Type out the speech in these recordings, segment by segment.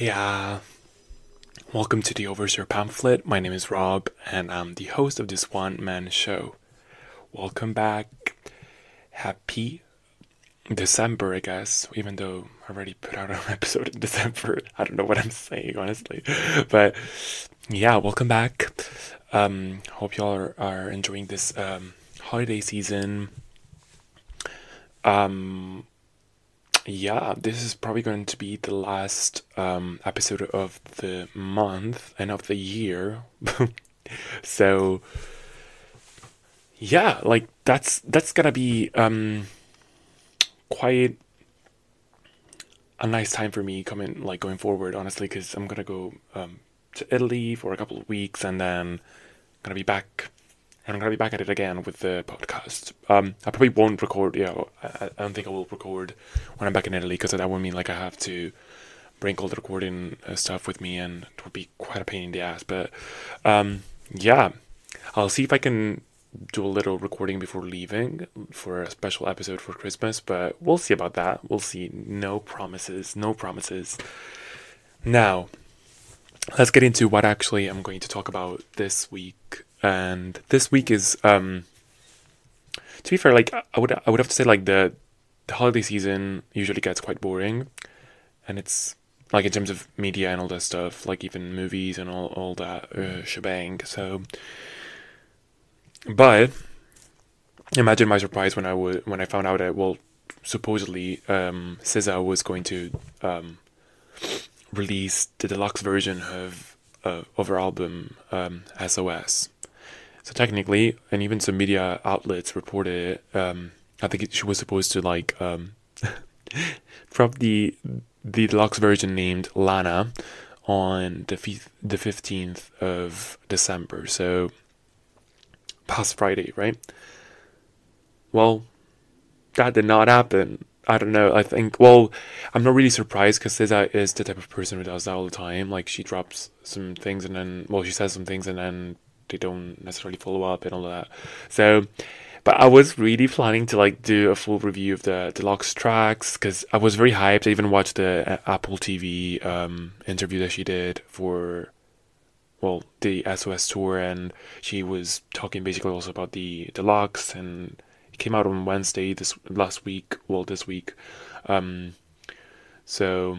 Yeah, welcome to the Overseer Pamphlet. My name is Rob, and I'm the host of this one-man show. Welcome back. Happy December, I guess, even though I already put out an episode in December. I don't know what I'm saying, honestly. But yeah, welcome back. Hope y'all are enjoying this holiday season. Yeah, this is probably going to be the last episode of the month and of the year. So yeah, like that's gonna be quite a nice time for me going forward, honestly, because I'm gonna go to Italy for a couple of weeks and then gonna be back. And I'm gonna be back at it again with the podcast. I probably won't record. I don't think I will record when I'm back in Italy because that would mean like I have to bring all the recording stuff with me, and it would be quite a pain in the ass. But yeah, I'll see if I can do a little recording before leaving for a special episode for Christmas. But we'll see about that. We'll see. No promises. No promises. Now, let's get into what actually I'm going to talk about this week. And this week is, to be fair, like I would have to say like the holiday season usually gets quite boring, and it's like in terms of media and all that stuff, like even movies and all that shebang. So, but imagine my surprise when I found out that supposedly SZA was going to release the deluxe version of her album SOS. So technically, and even some media outlets reported it, I think she was supposed to drop the deluxe version named Lana on the 15th of December. So past Friday, right? Well, that did not happen. I don't know. I'm not really surprised because SZA is the type of person who does that all the time. Like, she drops some things and then, she says some things and then they don't necessarily follow up and all of that. So, but I was really planning to do a full review of the deluxe tracks because I was very hyped. I even watched the Apple TV interview that she did for the SOS tour, and she was talking basically also about the deluxe, and it came out on Wednesday this week. So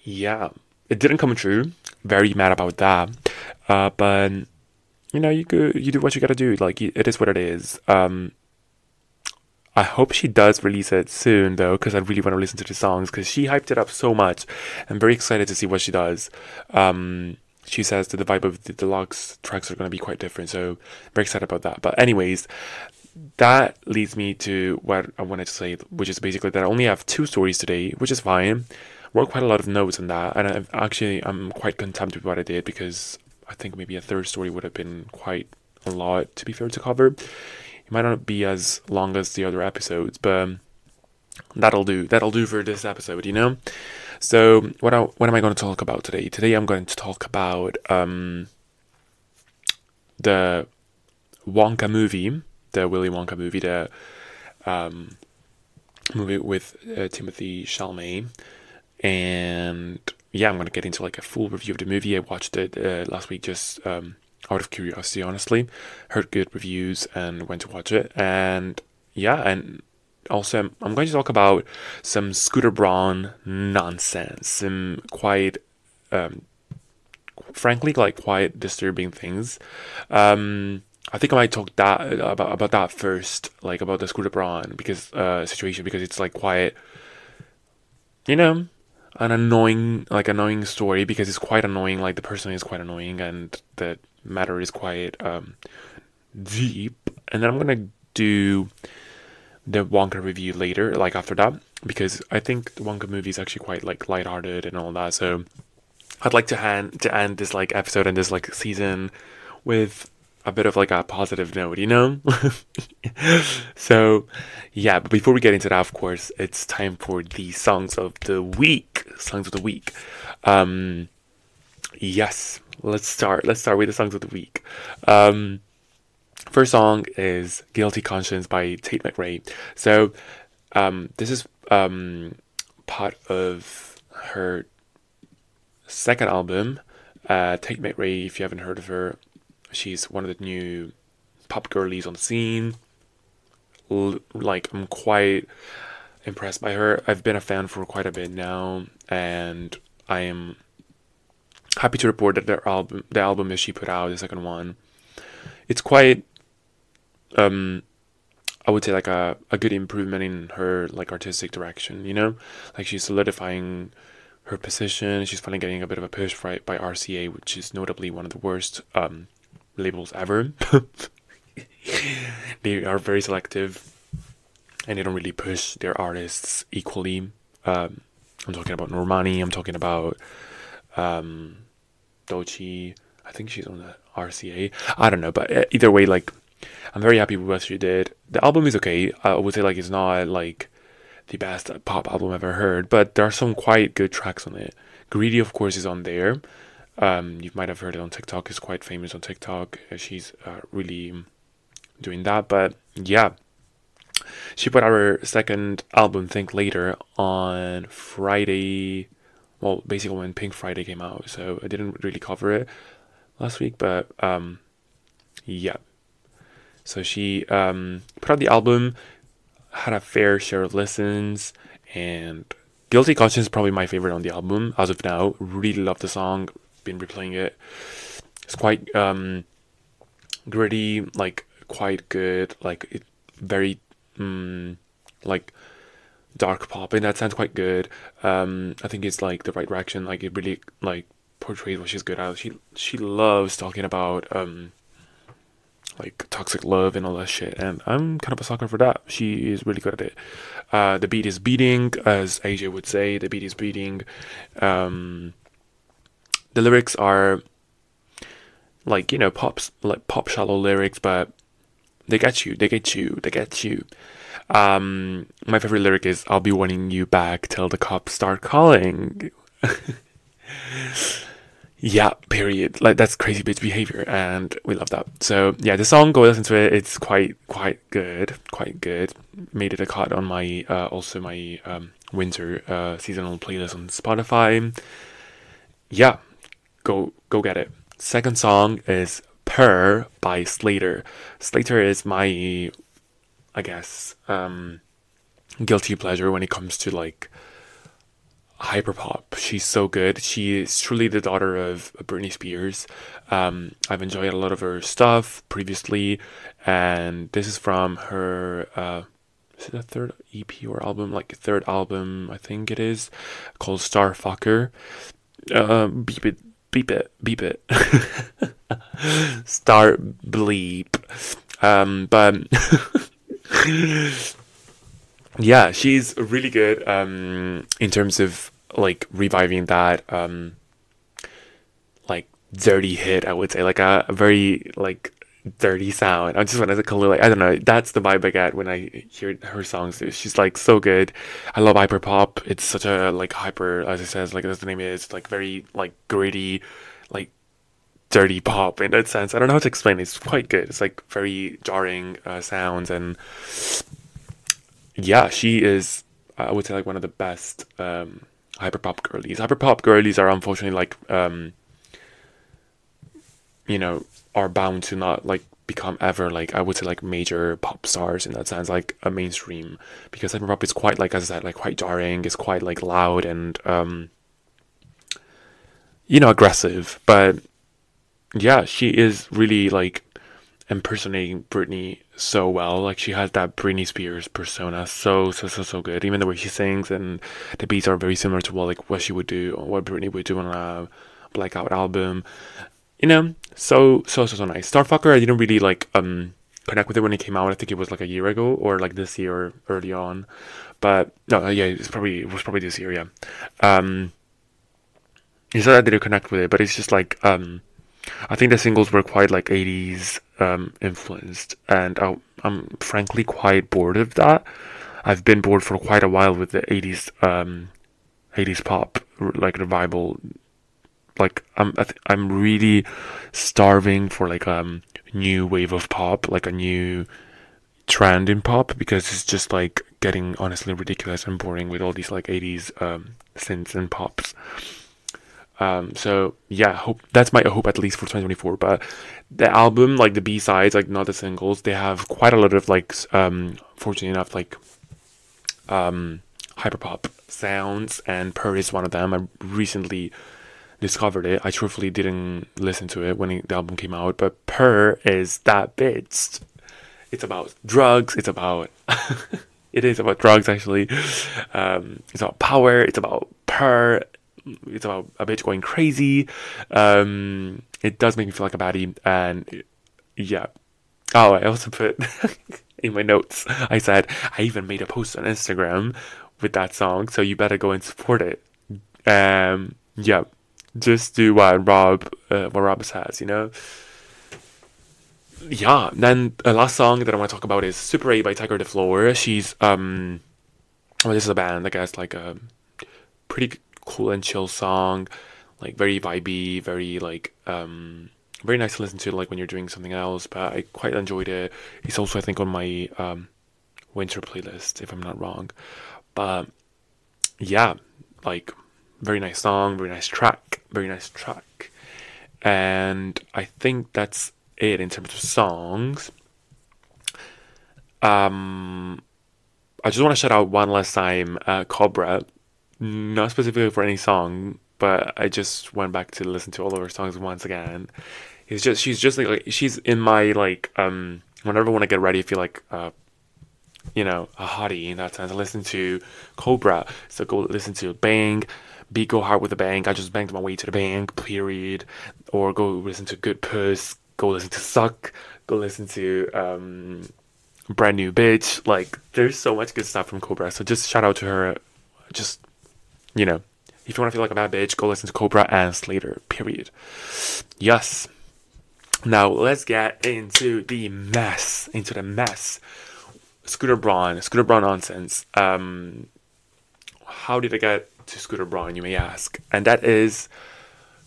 yeah, it didn't come true. Very mad about that. But you do what you gotta do. Like, it is what it is. I hope she does release it soon though, because I really want to listen to the songs because she hyped it up so much. I'm very excited to see what she does. She says that the vibe of the deluxe tracks are going to be quite different, so very excited about that. But anyways, that leads me to what I wanted to say, which is basically that I only have 2 stories today, which is fine. Wrote quite a lot of notes on that, and I'm quite content with what I did because I think maybe a 3rd story would have been quite a lot, to be fair, to cover. It might not be as long as the other episodes, but that'll do. That'll do for this episode, So what am I going to talk about today? Today I'm going to talk about the Wonka movie, the Willy Wonka movie, the movie with Timothee Chalamet, and yeah, I'm going to get into a full review of the movie. I watched it last week just out of curiosity, honestly. Heard good reviews and went to watch it, and yeah, and also, I'm going to talk about some Scooter Braun nonsense, some quite, frankly, quite disturbing things. I think I might talk about that first, about the Scooter Braun situation, because it's quite, an annoying story, because it's quite annoying. The person is quite annoying, and the matter is quite deep. And then I'm gonna do the Wonka review later, after that, because I think the Wonka movie is actually quite lighthearted and all that. So I'd like to end this episode and this season with a bit of a positive note, So yeah, but before we get into that, of course, it's time for the songs of the week. Yes, let's start with the songs of the week. First song is Guilty Conscience by Tate McRae. So this is part of her second album, Tate McRae. If you haven't heard of her, she's one of the new pop girlies on the scene. Like, I'm quite impressed by her. I've been a fan for quite a bit now, and I am happy to report that the album that she put out, the second one, it's quite, I would say, like a good improvement in her like artistic direction. Like, she's solidifying her position. She's finally getting a bit of a push by RCA, which is notably one of the worst labels ever. They are very selective, and they don't really push their artists equally. I'm talking about Normani. I'm talking about Doechii. I think she's on the RCA. I don't know, but either way, like, I'm very happy with what she did. The album is okay. I would say, like, it's not like the best pop album I've ever heard, but there are some quite good tracks on it. Greedy, of course, is on there. You might have heard it on TikTok. It's quite famous on TikTok. She's really doing that. But yeah, she put out her second album, Think Later, on Friday. Well, basically when Pink Friday came out. So I didn't really cover it last week, but yeah. So she put out the album, had a fair share of listens, and Guilty Conscience is probably my favorite on the album as of now. Really love the song. Been replaying it. It's quite gritty, like quite good, like it very like dark pop in that sense, quite good. I think it's like the right direction. Like, it really like portrays what she's good at. She loves talking about like toxic love and all that shit, and I'm kind of a sucker for that. She is really good at it. The beat is beating, as AJ would say. The beat is beating. The lyrics are like, pop shallow lyrics, but they get you. My favorite lyric is, "I'll be wanting you back till the cops start calling." Yeah, period. Like, that's crazy bitch behavior, and we love that. So yeah, the song, go listen to it. It's quite good. Made it a cut on my also my winter seasonal playlist on Spotify. Yeah, go get it. Second song is "Purr" by Slater. Slater is my, I guess, guilty pleasure when it comes to like hyperpop. She's so good. She is truly the daughter of Britney Spears. I've enjoyed a lot of her stuff previously, and this is from her is it a third EP or album? Like a third album, I think it is, called Starfucker. Beep it. Star bleep. But yeah, she's really good in terms of like reviving that like dirty hit, I would say, like a very like dirty sound. I just want to call it, like, I don't know, that's the vibe I get when I hear her songs. She's like so good. I love hyper pop. It's such a like hyper, as it says, like as the name is, like very like gritty, like dirty pop in that sense. I don't know how to explain it. It's quite good. It's like very jarring sounds, and yeah, she is, I would say, like one of the best hyperpop girlies. Hyperpop girlies are unfortunately like are bound to not like become ever, like, I would say, like major pop stars in that sense, like a mainstream, because hyperpop is quite, like, as I said, like quite jarring. It's quite like loud and aggressive. But yeah, she is really like impersonating Britney so well. Like, she has that Britney Spears persona so good. Even the way she sings, and the beats are very similar to what she would do, or what Britney would do on a Blackout album. So nice. Starfucker, I didn't really like connect with it when it came out. I think it was like a year ago, or like this year, early on. But no, yeah, it was probably this year. Yeah. It's not that I didn't connect with it, but it's just like I think the singles were quite like 80s influenced, and I'm frankly quite bored of that. I've been bored for quite a while with the 80s pop like revival. Like, I'm really starving for like a new wave of pop, like a new trend in pop, because it's just like getting honestly ridiculous and boring with all these like 80s synths and pops. So yeah, hope that's my hope at least for 2024. But the album, like the B sides, like not the singles, they have quite a lot of like, fortunately enough, like hyperpop sounds, and Purr is one of them. I recently discovered it. I truthfully didn't listen to it when the album came out, but Purr is that bitch. It's about drugs. It's about it is about drugs actually. It's about power. It's about Purr. It's about a bitch going crazy. It does make me feel like a baddie, and yeah. Oh, I also put in my notes. I said I even made a post on Instagram with that song, so you better go and support it. Yeah, just do what Rob says, you know. Yeah. Then the last song that I want to talk about is Super 8 by Tiger the Floor. She's well, this is a band, I guess, like a pretty cool and chill song, like very vibey, very like very nice to listen to, like when you're doing something else. But I quite enjoyed it. It's also, I think, on my winter playlist, if I'm not wrong. But yeah, like very nice song, very nice track, very nice track. And I think that's it in terms of songs. I just want to shout out one last time Cobra, not specifically for any song, but I just went back to listen to all of her songs once again. She's just like she's in my like whenever I want to get ready, I feel like you know, a hottie in that sense. I listen to Cobra, so go listen to Bang, Beat Go Hard with a Bang. I just banged my way to the bank, period. Or go listen to Good Puss, go listen to Suck, go listen to Brand New Bitch. Like, there's so much good stuff from Cobra, so just shout out to her. Just, you know, if you want to feel like a bad bitch, go listen to Cobra and Slater, period. Yes. Now, let's get into the mess. Scooter Braun nonsense. How did I get to Scooter Braun, you may ask? And that is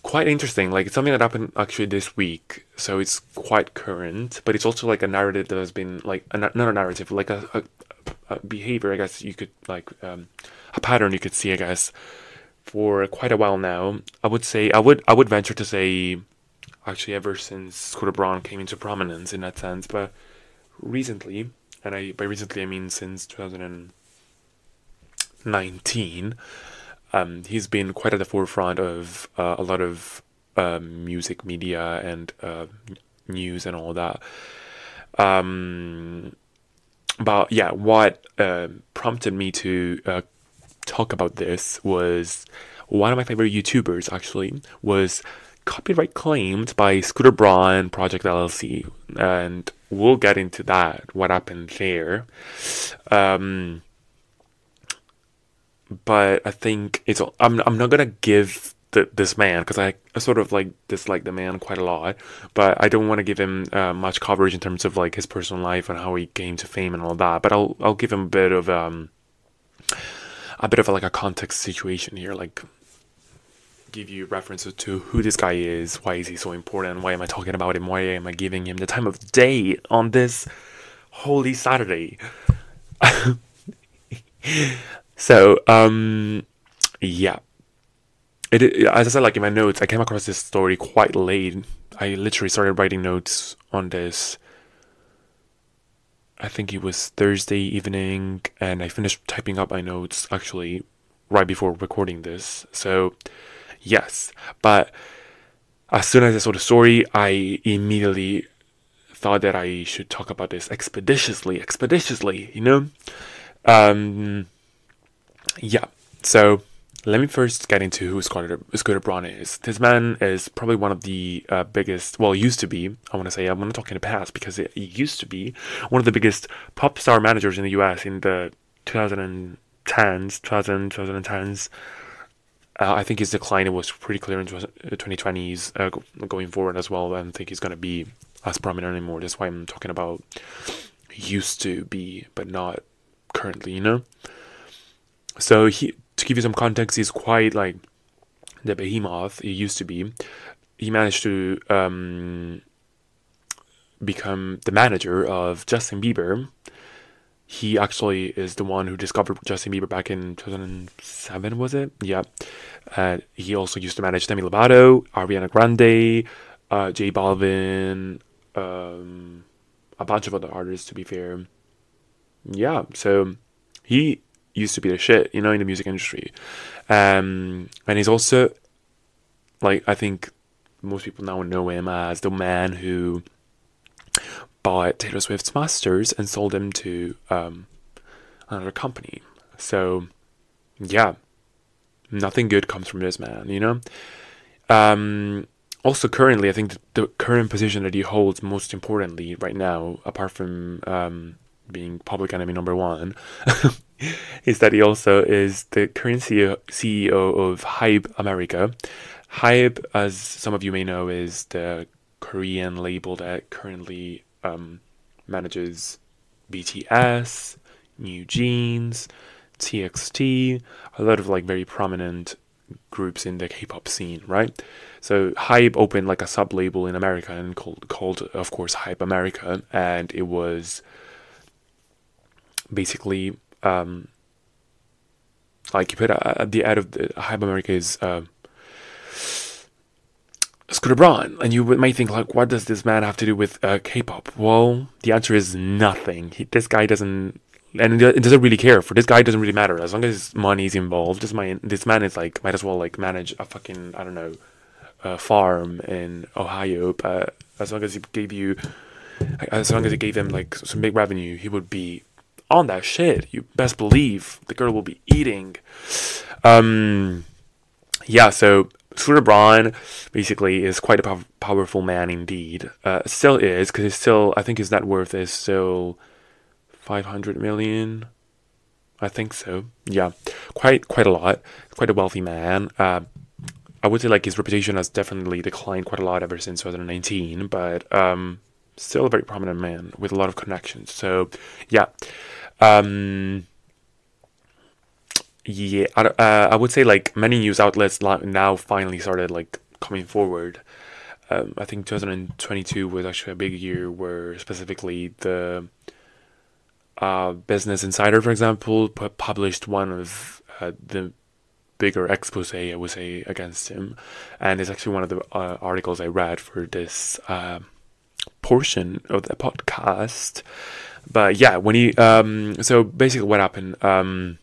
quite interesting. Like, it's something that happened actually this week, so it's quite current, but it's also like a narrative that has been like not a narrative, like a behavior, I guess you could like a pattern you could see, I guess, for quite a while now. I would say I would venture to say actually ever since Scooter Braun came into prominence in that sense, but recently, and by recently I mean since 2019, he's been quite at the forefront of a lot of music media and news and all that. But yeah, what prompted me to talk about this was one of my favorite YouTubers actually was copyright claimed by Scooter Braun Project LLC, and we'll get into that, what happened there. But I think I'm not gonna give this man, because I sort of like dislike the man quite a lot, but I don't want to give him much coverage in terms of like his personal life and how he came to fame and all that. But I'll give him a bit of like a context situation here, like give you references to who this guy is, why is he so important, why am I talking about him, why am I giving him the time of day on this holy Saturday. So yeah, as I said, like in my notes, I came across this story quite late. I literally started writing notes on this, I think it was Thursday evening, and I finished typing up my notes actually right before recording this. So yes, but as soon as I saw the story, I immediately thought that I should talk about this expeditiously, you know? Yeah, so let me first get into who Scooter Braun is. This man is probably one of the biggest, well, used to be, I'm going to talk in the past, because it used to be one of the biggest pop star managers in the US in the 2010s. I think his decline was pretty clear in the 2020s, going forward as well. I don't think he's going to be as prominent anymore. That's why I'm talking about used to be, but not currently, you know? So to give you some context, he's quite like the behemoth he used to be. He managed to become the manager of Justin Bieber, he actually is the one who discovered Justin Bieber back in 2007, was it? Yeah. He also used to manage Demi Lovato, Ariana Grande, J Balvin, a bunch of other artists, to be fair. Yeah, so he used to be the shit, in the music industry. And he's also, like, I think most people now know him as the man who bought Taylor Swift's masters and sold them to another company. So, yeah, nothing good comes from this man. Also, currently, I think the current position that he holds most importantly right now, apart from being public enemy number one, is that he also is the current CEO of Hype America. Hype, as some of you may know, is the Korean label that currently manages BTS, New Jeans, TXT, a lot of like very prominent groups in the K-pop scene, right? So Hype opened like a sub-label in America and called of course Hype America, and it was basically like you put at the end of the Hype America is Scooter Braun, and you might think like, what does this man have to do with K-pop? Well, the answer is nothing. This guy doesn't, and it doesn't really care. For this guy, it doesn't really matter as long as money is involved. This man is like might as well like manage a fucking, I don't know, farm in Ohio. But as long as he gave him like some big revenue, he would be on that shit. You best believe the girl will be eating. Yeah. So Scooter Braun basically is quite a powerful man indeed. Still is, because I think his net worth is still 500 million. I think so. Yeah, quite a lot. Quite a wealthy man. I would say like his reputation has definitely declined quite a lot ever since 2019, but still a very prominent man with a lot of connections. So yeah. Yeah, I would say like many news outlets now finally started like coming forward. I think 2022 was actually a big year where specifically the Business Insider, for example, published one of the bigger expose, I would say, against him, and it's actually one of the articles I read for this portion of the podcast. But yeah, when he so basically what happened.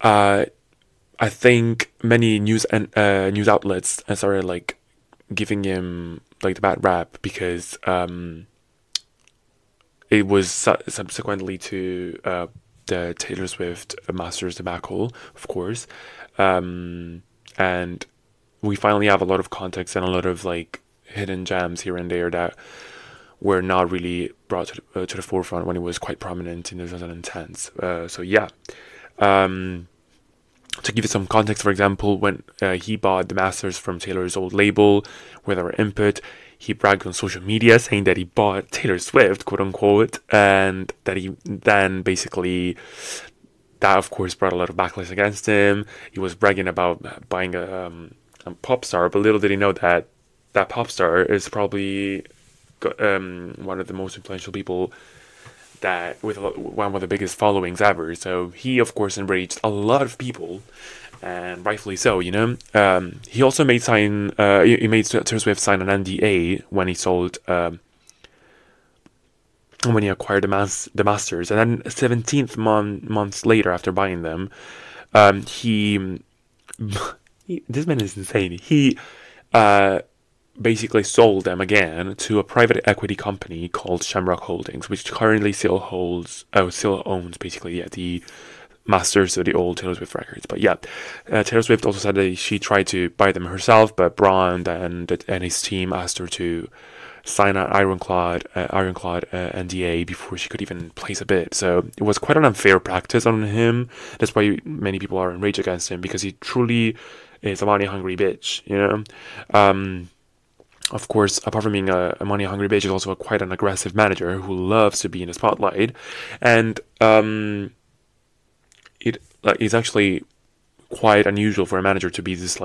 I think many news outlets started like giving him like the bad rap because it was subsequently to the Taylor Swift Masters debacle, of course, and we finally have a lot of context and a lot of like hidden gems here and there that were not really brought to the forefront when it was quite prominent in the 2010s. So yeah. To give you some context, for example, when he bought the masters from Taylor's old label with our input, he bragged on social media saying that he bought Taylor Swift, quote unquote, and that he then basically, that of course brought a lot of backlash against him. He was bragging about buying a pop star, but little did he know that that pop star is probably one of the most influential people that with one of the biggest followings ever. So he of course enraged a lot of people, and rightfully so. He also made Taylor Swift sign an NDA when he sold when he acquired the masters, and then 17th months later after buying them, he this man is insane. He basically sold them again to a private equity company called Shamrock Holdings, which currently still owns basically the masters of the old Taylor Swift records. But yeah, Taylor Swift also said that she tried to buy them herself, but Braun and his team asked her to sign an ironclad NDA before she could even place a bid. So it was quite an unfair practice on him. That's why many people are enraged against him, because he truly is a money-hungry bitch, Of course, apart from being a money-hungry bitch, he's also quite an aggressive manager who loves to be in the spotlight, and it's actually quite unusual for a manager to be this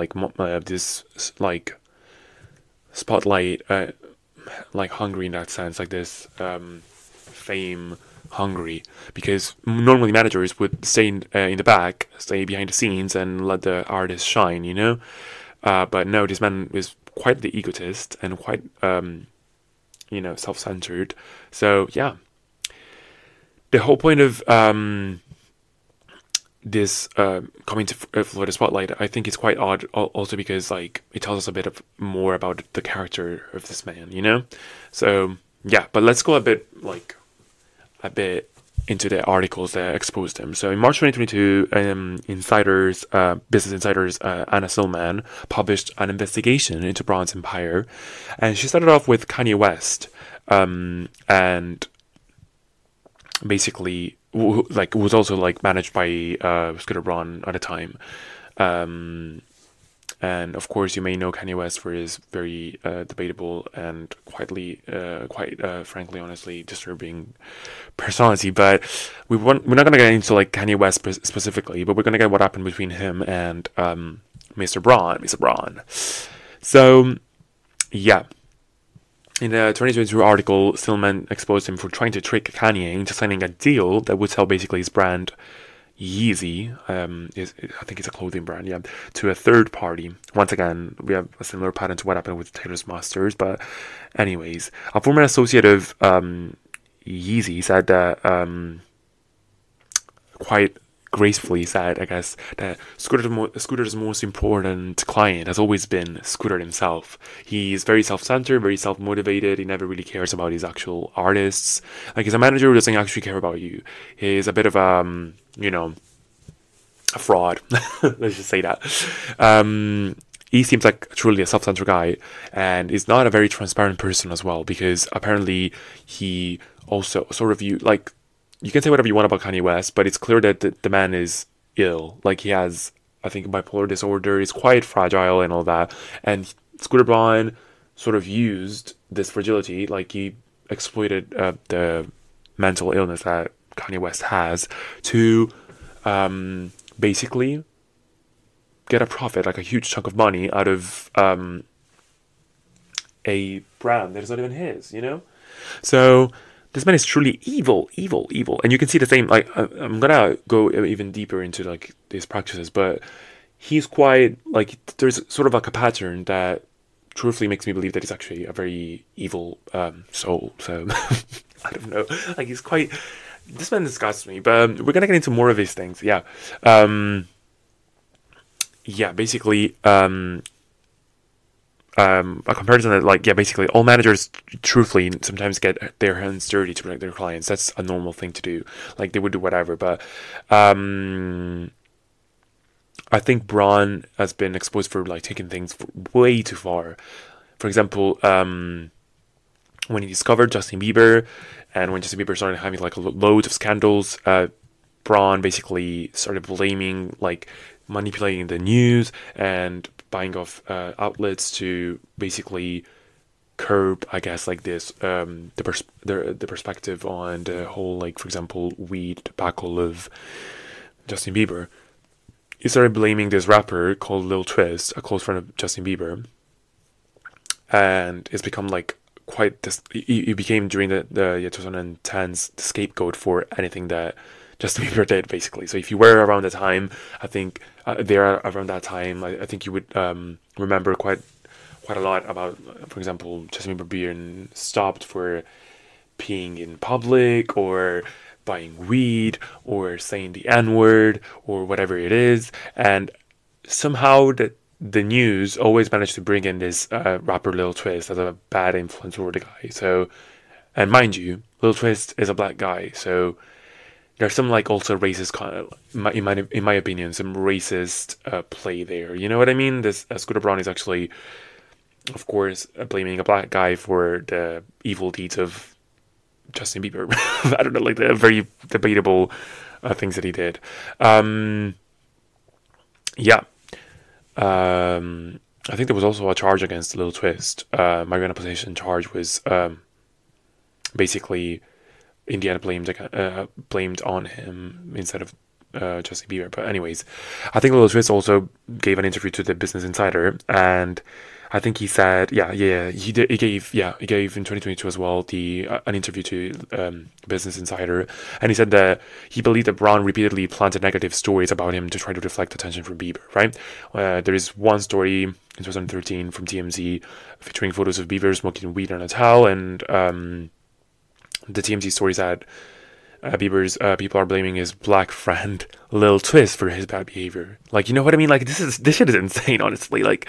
spotlight hungry in that sense, like this fame hungry, because normally managers would stay in the back, stay behind the scenes, and let the artist shine, you know. But no, this man is quite the egotist and quite self-centered. So yeah, the whole point of this coming to Florida Spotlight, I think it's quite odd. Also because like it tells us a bit more about the character of this man, you know. So yeah, but let's go a bit into the articles that exposed him. So in March 2022, Business Insider's Anna Silman published an investigation into Braun's empire, and she started off with Kanye West, and basically was also like managed by Scooter Braun at the time. And of course, you may know Kanye West for his very debatable and quite frankly, honestly, disturbing personality. But we're not going to get into like Kanye West specifically, but we're going to get what happened between him and Mr. Braun. So, yeah. In a 2022 article, Stillman exposed him for trying to trick Kanye into signing a deal that would sell basically his brand Yeezy, I think it's a clothing brand, yeah, to a third party. Once again, we have a similar pattern to what happened with Taylor's Masters, but anyways, a former associate of Yeezy said that, quite gracefully said, I guess, that Scooter's most important client has always been Scooter himself. He's very self-centered, very self-motivated. He never really cares about his actual artists. Like, he's a manager who doesn't actually care about you. He's a bit of a fraud. Let's just say that. He seems like truly a self-centered guy, and is not a very transparent person as well, because apparently he also sort of you can say whatever you want about Kanye West, but it's clear that the man is ill. Like, he has, I think, bipolar disorder. He's quite fragile and all that. And Scooter Braun sort of used this fragility, like he exploited the mental illness that Kanye West has to basically get a profit, like a huge chunk of money out of a brand that is not even his, you know? So this man is truly evil. And you can see the same, like, I'm gonna go even deeper into like these practices, but he's quite, like, there's sort of like a pattern that truthfully makes me believe that he's actually a very evil soul. So I don't know, like, this man disgusts me, but we're gonna get into more of these things. Yeah. Basically, a comparison that, like, basically all managers truthfully sometimes get their hands dirty to protect their clients. That's a normal thing to do. Like, they would do whatever, but I think Braun has been exposed for, like, taking things way too far. For example, when he discovered Justin Bieber, and when Justin Bieber started having, like, loads of scandals, Braun basically started blaming, like, manipulating the news and buying off outlets to basically curb, I guess, like this the perspective on the whole, like, for example, weed debacle of Justin Bieber. He started blaming this rapper called Lil Twist, a close friend of Justin Bieber, and it's become like quite this. He became during the 2010s the scapegoat for anything that Justin Bieber did, basically. So if you were around the time, I think around that time, I think you would remember quite a lot about, for example, Justin Bieber being stopped for peeing in public, or buying weed, or saying the N-word, or whatever it is. And somehow the news always managed to bring in this rapper Lil Twist as a bad influence over the guy. So, and mind you, Lil Twist is a black guy, so there's some, like, also racist, in my opinion, some racist play there. You know what I mean? This Scooter Braun is actually, of course, blaming a black guy for the evil deeds of Justin Bieber. I don't know, like, the very debatable things that he did. I think there was also a charge against Lil Twist. Marijuana possession charge was basically Indiana blamed on him instead of Justin Bieber. But anyways, I think Lil Twist also gave an interview to the Business Insider, and I think he said, he did. He gave in 2022 as well the an interview to Business Insider, and he said that he believed that Braun repeatedly planted negative stories about him to try to deflect attention from Bieber. Right? There is one story in 2013 from TMZ featuring photos of Bieber smoking weed in a hotel, and the TMZ story said Bieber's people are blaming his black friend Lil Twist for his bad behavior. Like, you know what I mean? Like, this shit is insane, honestly. Like,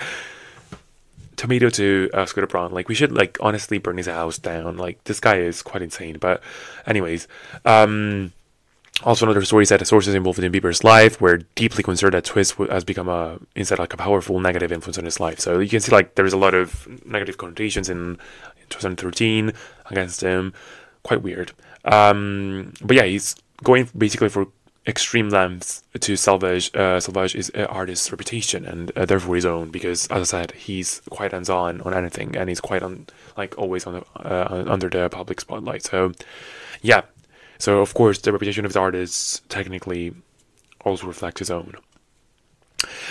tomato to Scooter Braun. Like, we should, like, honestly burn his house down. Like, this guy is quite insane. But anyways, also another story said that sources involved in Bieber's life were deeply concerned that Twist has become instead like a powerful negative influence on his life. So you can see, like, there's a lot of negative connotations in 2013 against him. Quite weird. But yeah, he's going basically for extreme lengths to salvage his artist's reputation and therefore his own, because as I said, he's quite hands-on on anything, and he's quite always on under the public spotlight. So yeah, so of course the reputation of the artist technically also reflects his own.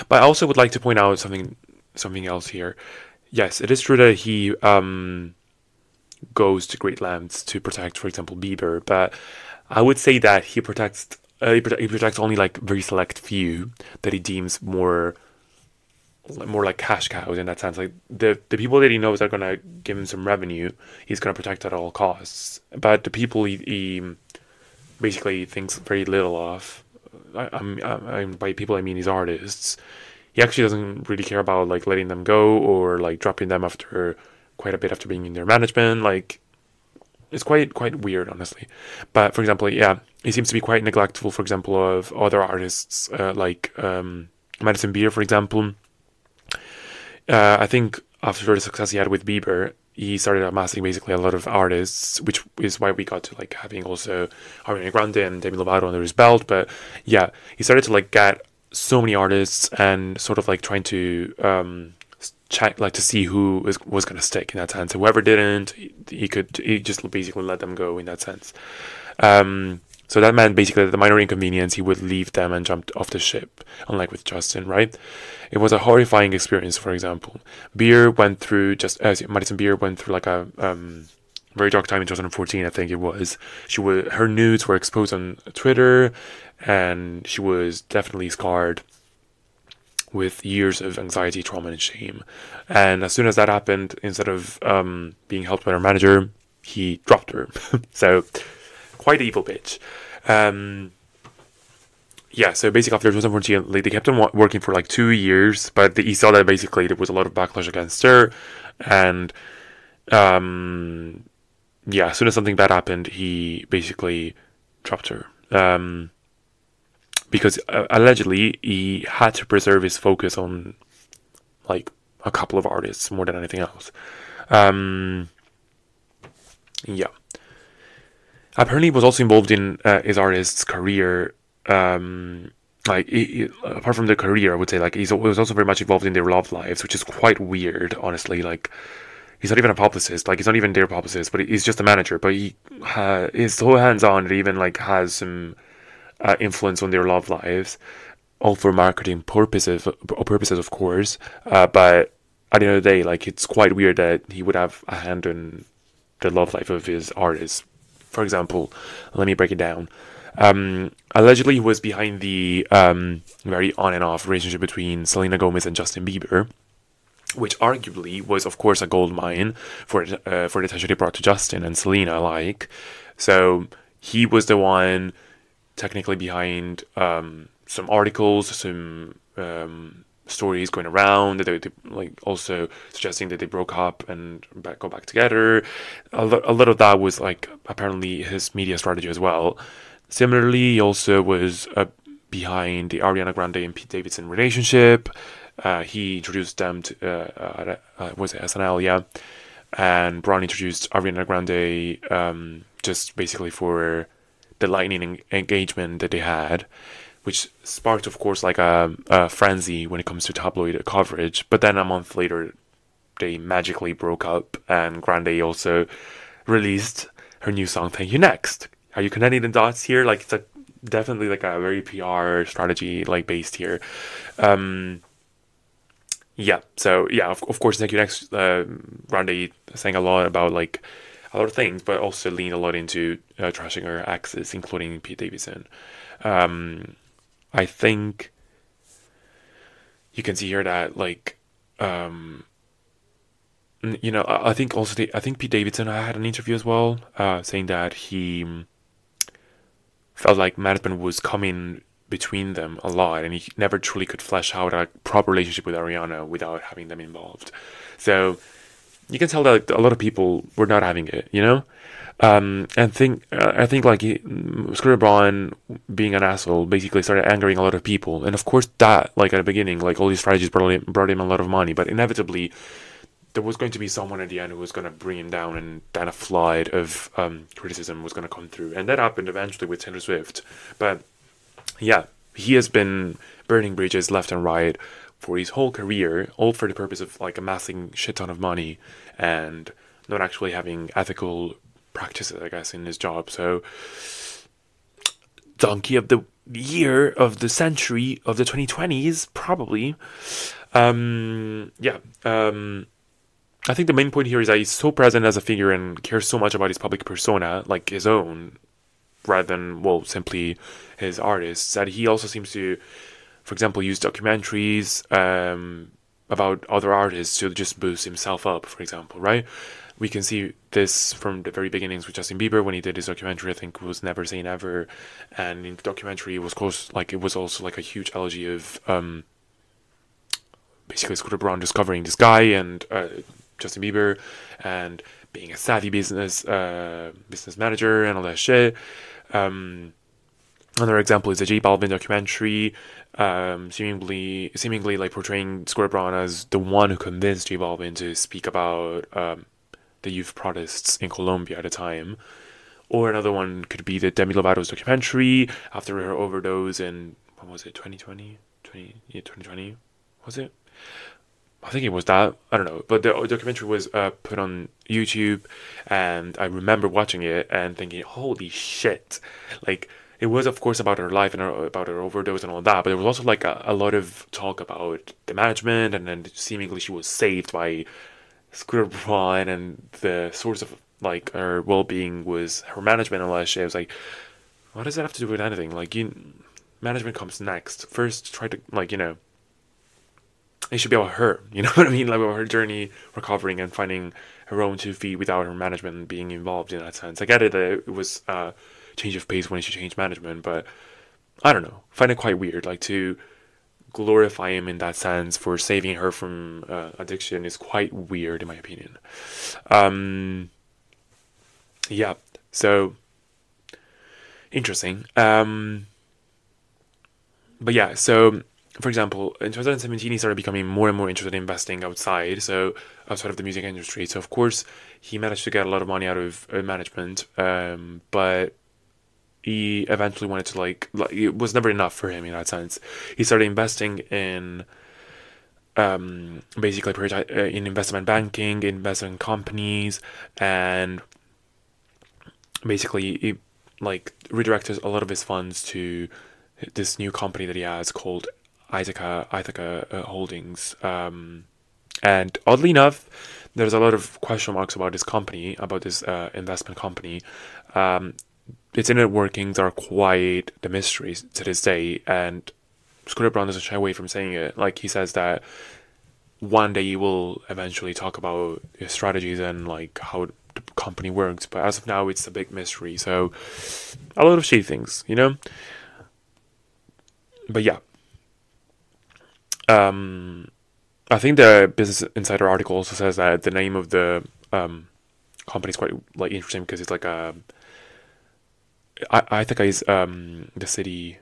But I also would like to point out something else here. Yes, it is true that he goes to great lengths to protect, for example, Bieber, but I would say that he protects only like very select few that he deems more like cash cows in that sense. Like the people that he knows are gonna give him some revenue, he's gonna protect at all costs. But the people he basically thinks very little of, by people I mean his artists, he actually doesn't really care about like letting them go or like dropping them after quite a bit after being in their management. Like, it's quite weird, honestly. But for example, yeah, he seems to be quite neglectful, for example, of other artists like Madison Beer, for example. I think after the success he had with Bieber, he started amassing basically a lot of artists, which is why we got to like having also Ariana Grande and Demi Lovato under his belt. But yeah, he started to like get so many artists and sort of like trying to check, like, to see who was going to stick in that sense. Whoever didn't, he just basically let them go in that sense. So that meant basically that the minor inconvenience, he would leave them and jump off the ship, unlike with Justin, right? It was a horrifying experience. For example, Madison Beer went through like a very dark time in 2014, I think it was. Her nudes were exposed on Twitter, and she was definitely scarred with years of anxiety, trauma, and shame. And as soon as that happened, instead of being helped by her manager, he dropped her. So, quite an evil bitch. Yeah, so basically after 2014, like, they kept on working for like 2 years, but he saw that basically there was a lot of backlash against her, and yeah, as soon as something bad happened, he basically dropped her. Because allegedly he had to preserve his focus on like a couple of artists more than anything else. Yeah. Apparently he was also involved in his artist's career. Like, apart from the career, I would say, like, he was also very much involved in their love lives, which is quite weird, honestly. Like, he's not even a publicist. Like, he's not even their publicist, but he's just a manager. But he is so hands-on that he even like has some influence on their love lives, all for marketing purposes, of course. But at the end of the day, like, it's quite weird that he would have a hand in the love life of his artists. For example, let me break it down. Allegedly, he was behind the very on and off relationship between Selena Gomez and Justin Bieber, which arguably was, of course, a gold mine for the attention they brought to Justin and Selena alike. So he was the one technically behind some articles, some stories going around that they like also suggesting that they broke up and go back together. A lot of that was like apparently his media strategy as well. Similarly, he also was behind the Ariana Grande and Pete Davidson relationship. He introduced them to was it SNL, yeah, and Braun introduced Ariana Grande just basically for the lightning engagement that they had, which sparked, of course, like a frenzy when it comes to tabloid coverage. But then a month later, they magically broke up, and Grande also released her new song "Thank You Next." Are you connecting the dots here? Like, it's a definitely like a very PR strategy like based here. Um, yeah. So yeah, of course, thank you. Next, Randy saying a lot about like a lot of things, but also leaned a lot into trashing her exes, including Pete Davidson. Um, I think you can see here that like you know, I think also I think Pete Davidson had an interview as well, saying that he felt like management was coming between them a lot, and he never truly could flesh out a proper relationship with Ariana without having them involved. So you can tell that a lot of people were not having it, you know. And I think like Scooter Braun being an asshole basically started angering a lot of people, and of course that like at the beginning, like all these strategies brought him a lot of money, but inevitably there was going to be someone at the end who was going to bring him down, and then a flood of criticism was going to come through, and that happened eventually with Taylor Swift. But yeah, he has been burning bridges left and right for his whole career, all for the purpose of like amassing shit ton of money and not actually having ethical practices, I guess, in his job. So, donkey of the year, of the century, of the 2020s, probably. Yeah. I think the main point here is that he's so present as a figure and cares so much about his public persona, like his own, rather than, well, simply his artists, that he also seems to, for example, use documentaries about other artists to just boost himself up, for example, right? We can see this from the very beginnings with Justin Bieber when he did his documentary, I think it was Never Say Never. And in the documentary, it was close, like, it was also like a huge elegy of basically Scooter Braun discovering this guy and Justin Bieber and being a savvy business manager and all that shit. Another example is the J Balvin documentary, seemingly like portraying Scooter Braun as the one who convinced J Balvin to speak about the youth protests in Colombia at the time. Or another one could be the Demi Lovato's documentary after her overdose in, what was it, 2020? 2020? Was it? I think it was that. I don't know. But the documentary was put on YouTube, and I remember watching it and thinking, holy shit. Like, it was, of course, about her life and about her overdose and all that, but there was also, like, a lot of talk about the management, and then seemingly she was saved by Scooter Braun, and the source of, like, her well-being was her management and all that shit. I was like, what does that have to do with anything? Like, management comes next. First, try to, like, you know, it should be about her, you know what I mean? Like about her journey, recovering and finding her own 2 feet without her management being involved in that sense. I get it that it was a change of pace when she changed management, but I don't know. I find it quite weird. Like to glorify him in that sense for saving her from addiction is quite weird in my opinion. Yeah, so interesting. But yeah, so for example, in 2017, he started becoming more and more interested in investing outside of the music industry. So, of course, he managed to get a lot of money out of management, but he eventually wanted to, like, it was never enough for him in that sense. He started investing in, basically, in investment banking, investment companies, and basically, he, like, redirected a lot of his funds to this new company that he has called Ithaca Holdings. And oddly enough, there's a lot of question marks about this company, about this investment company. Its inner workings are quite the mystery to this day, and Scooter Braun doesn't shy away from saying it. Like, he says that one day he will eventually talk about his strategies and like how the company works, but as of now, it's a big mystery. So, a lot of shady things, you know? But yeah. I think the Business Insider article also says that the name of the company is quite like interesting because it's like I think it's the city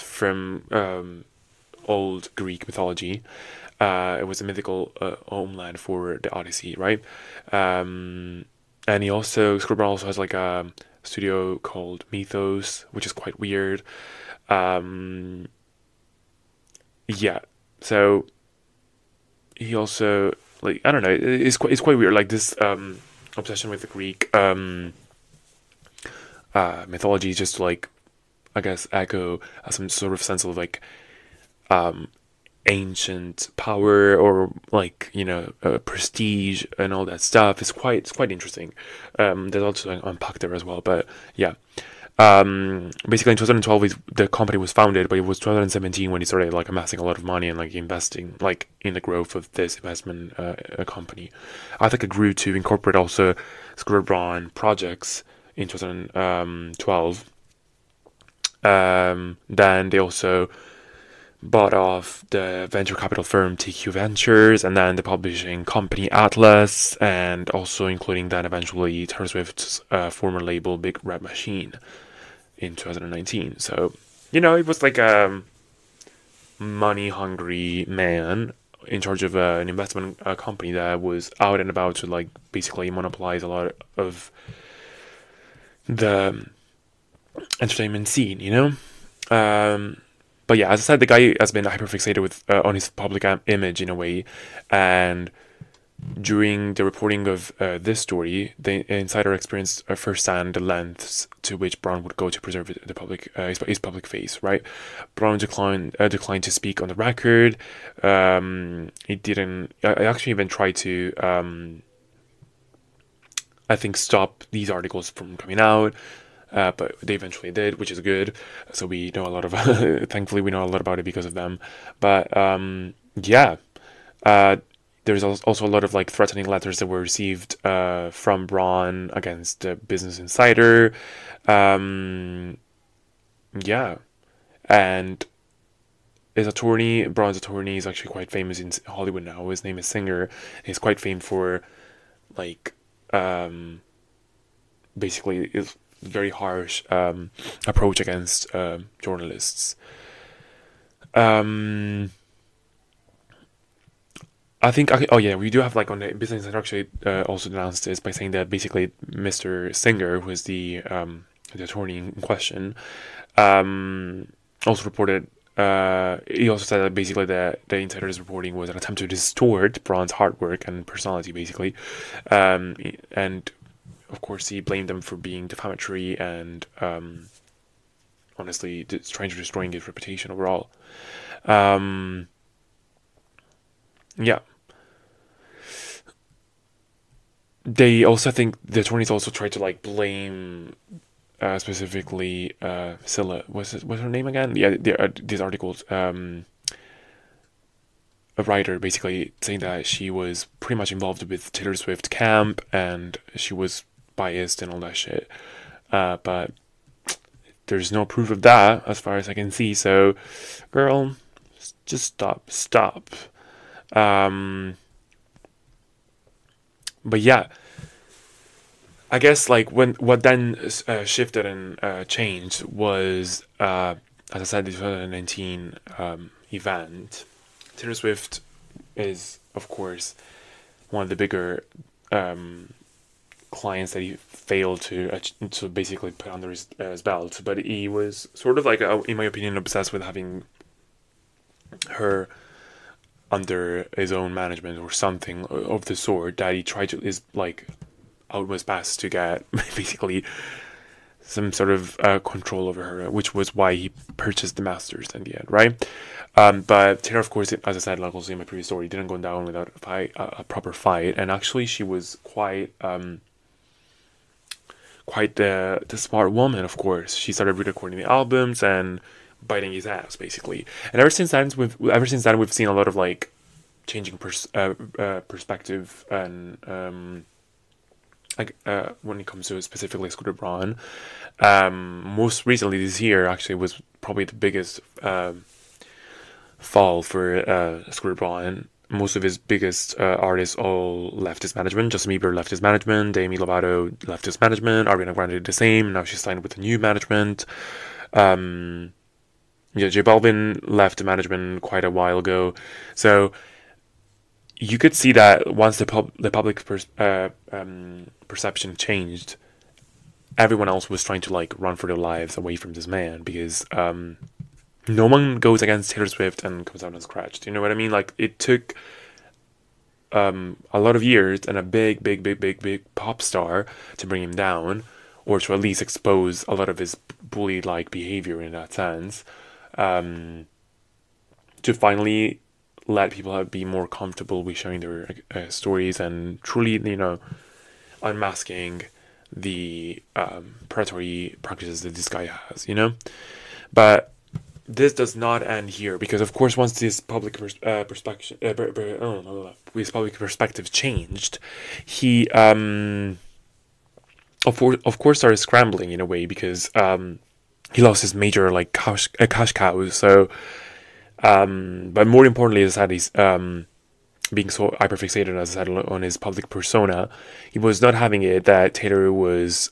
from old Greek mythology. It was a mythical homeland for the Odyssey, right? And Scooter Braun also has like a studio called Mythos, which is quite weird. Yeah, so he also like I don't know. It's quite weird. Like this obsession with the Greek mythology, just to like, I guess, echo some sort of sense of like ancient power, or like, prestige and all that stuff. It's quite interesting. There's also like unpacked there as well, but yeah. Basically in 2012 the company was founded, but it was 2017 when he started like amassing a lot of money and like investing like in the growth of this investment company. I think it grew to incorporate also Scooter Braun projects in 2012. Then they also bought off the venture capital firm TQ Ventures, and then the publishing company Atlas, and also including then eventually Taylor Swift's former label Big Red Machine in 2019. So, it was like a money-hungry man in charge of an investment company that was out and about to like basically monopolize a lot of the entertainment scene. But yeah, as I said, the guy has been hyperfixated with on his public image in a way, and during the reporting of this story, the insider experienced firsthand the lengths to which Braun would go to preserve the public his public face. Right, Braun declined to speak on the record. He didn't. I actually even tried to. I think stop these articles from coming out. But they eventually did, which is good. So we know a lot of, thankfully we know a lot about it because of them. But yeah, there's also a lot of like threatening letters that were received from Braun against Business Insider. Yeah, and Braun's attorney, is actually quite famous in Hollywood now. His name is Singer. He's quite famed for like basically is very harsh approach against journalists. I think. Oh yeah, we do have like on the Business Insider actually also denounced this by saying that basically Mr. Singer, who is the attorney in question, also reported. He also said that basically the insider's reporting was an attempt to distort Braun's hard work and personality, basically, and of course, he blamed them for being defamatory and, honestly, trying to destroy his reputation overall. Yeah. They also think the attorneys also tried to like blame specifically Scylla. What's her name again? Yeah, these articles. A writer basically saying that she was pretty much involved with Taylor Swift camp and she was biased and all that shit, but there's no proof of that as far as I can see. So, girl, just stop. But yeah, I guess like what then shifted and changed was, as I said, the 2019 event. Taylor Swift is, of course, one of the bigger clients that he failed to basically put under his belt, but he was sort of like, in my opinion, obsessed with having her under his own management or something of the sort, that he tried to is like out his best to get basically some sort of control over her, which was why he purchased the masters in the end, right? But Taylor, of course, as I said, like also in my previous story, didn't go down without a proper fight, and actually she was quite the smart woman. Of course, she started re-recording the albums and biting his ass basically. And ever since then, we've seen a lot of like changing perspective and when it comes to specifically Scooter Braun. Most recently this year actually was probably the biggest fall for Scooter Braun. Most of his biggest artists all left his management. Justin Bieber left his management. Demi Lovato left his management. Ariana Grande did the same. Now she's signed with a new management. J Balvin left the management quite a while ago. So you could see that once the public perception changed, everyone else was trying to like run for their lives away from this man, because no one goes against Taylor Swift and comes out unscratched. You know what I mean? Like, it took a lot of years and a big pop star to bring him down, or to at least expose a lot of his bully-like behavior in that sense, to finally let people be more comfortable with sharing their stories and truly, unmasking the predatory practices that this guy has, But this does not end here, because of course once this public perspective changed, he of course started scrambling in a way, because he lost his major like cash cows. So but more importantly, as I said, he's being so hyperfixated, as I said, on his public persona. He was not having it that Taylor was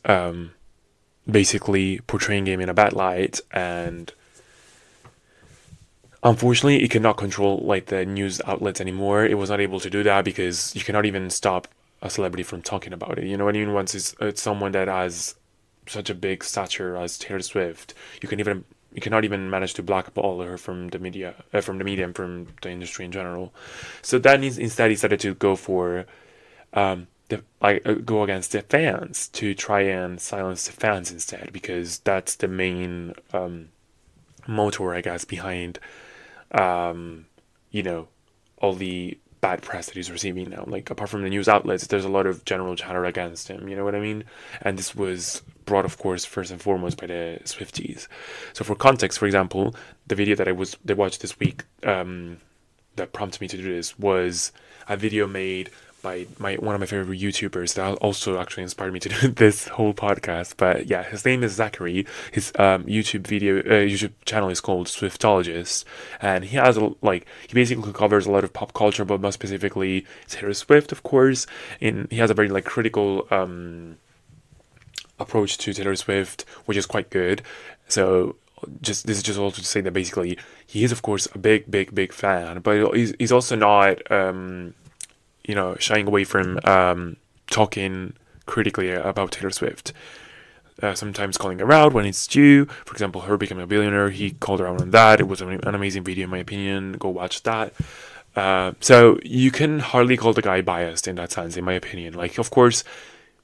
basically portraying him in a bad light, and unfortunately, it could not control like the news outlets anymore. It was not able to do that, because you cannot even stop a celebrity from talking about it. You know what I mean? Once it's someone that has such a big stature as Taylor Swift, you cannot even manage to blackball her from the media, and from the industry in general. So then instead he started to go for go against the fans, to try and silence the fans instead, because that's the main motor, I guess, behind all the bad press that he's receiving now. Like, apart from the news outlets, there's a lot of general chatter against him, you know what I mean? And this was brought, of course, first and foremost by the Swifties. So for context, for example, the video that I watched this week that prompted me to do this was a video made by one of my favorite YouTubers that also actually inspired me to do this whole podcast. But yeah, his name is Zachary. His YouTube channel is called Swiftologist, and he has he basically covers a lot of pop culture, but more specifically Taylor Swift, of course. And he has a very critical approach to Taylor Swift, which is quite good. So this is just also to say that basically he is, of course, a big fan, but he's also not shying away from talking critically about Taylor Swift. Sometimes calling her out when it's due. For example, her becoming a billionaire, he called her out on that. It was an amazing video, in my opinion. Go watch that. So you can hardly call the guy biased in that sense, in my opinion. Like, of course,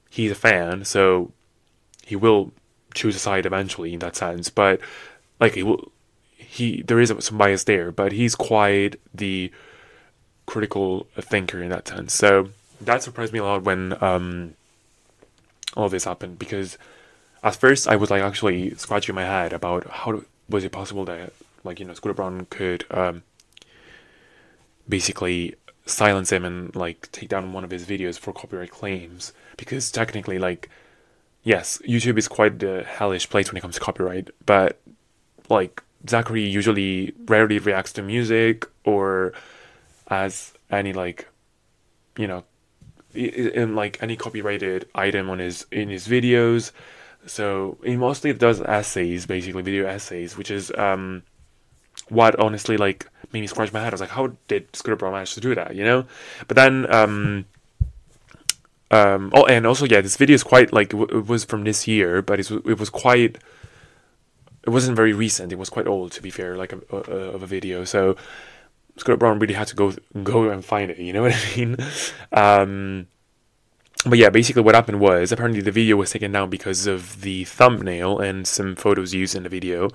he's a fan, so he will choose a side eventually in that sense. But there is some bias there, but he's quite the critical thinker in that sense. So that surprised me a lot when all this happened, because at first I was actually scratching my head about how was it possible that Scooter Braun could basically silence him and take down one of his videos for copyright claims, because technically yes, YouTube is quite the hellish place when it comes to copyright, but Zachary rarely reacts to music or as any any copyrighted item in his videos. So he mostly does essays, basically video essays, which is what honestly made me scratch my head. I was like, how did Scooter Braun manage to do that, But then and also, yeah, this video is quite it was from this year, but it wasn't very recent. It was quite old, to be fair, of a video. So Scooter Braun really had to go and find it, you know what I mean? But yeah, basically what happened was, apparently the video was taken down because of the thumbnail and some photos used in the video.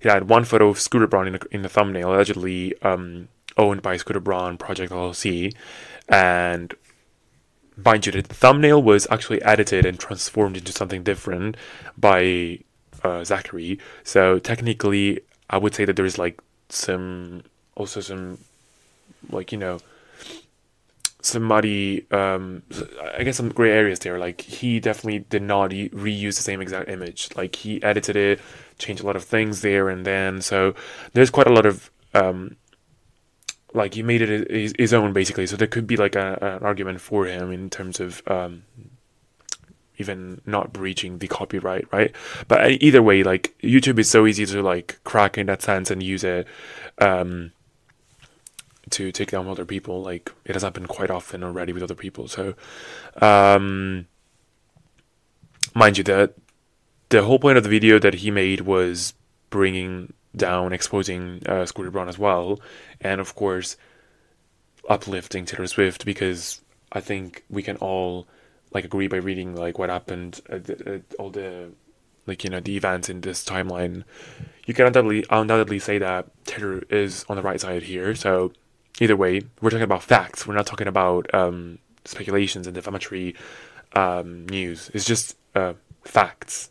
It had one photo of Scooter Braun in the thumbnail, allegedly owned by Scooter Braun Project LLC, and mind you, the thumbnail was actually edited and transformed into something different by Zachary. So technically, I would say that there's some some muddy, I guess some gray areas there. He definitely did not reuse the same exact image. He edited it, changed a lot of things there and then. So there's quite a lot of he made it his own, basically. So there could be an argument for him in terms of even not breaching the copyright, right? But either way, YouTube is so easy to crack in that sense and use it to take down other people. It has happened quite often already with other people. So mind you, that the whole point of the video that he made was bringing down, exposing Scooter Braun as well, and of course uplifting Taylor Swift, because I think we can all like agree by reading like what happened, all the like the events in this timeline, you can undoubtedly say that Taylor is on the right side here. So either way, we're talking about facts. We're not talking about speculations and defamatory news. It's just facts,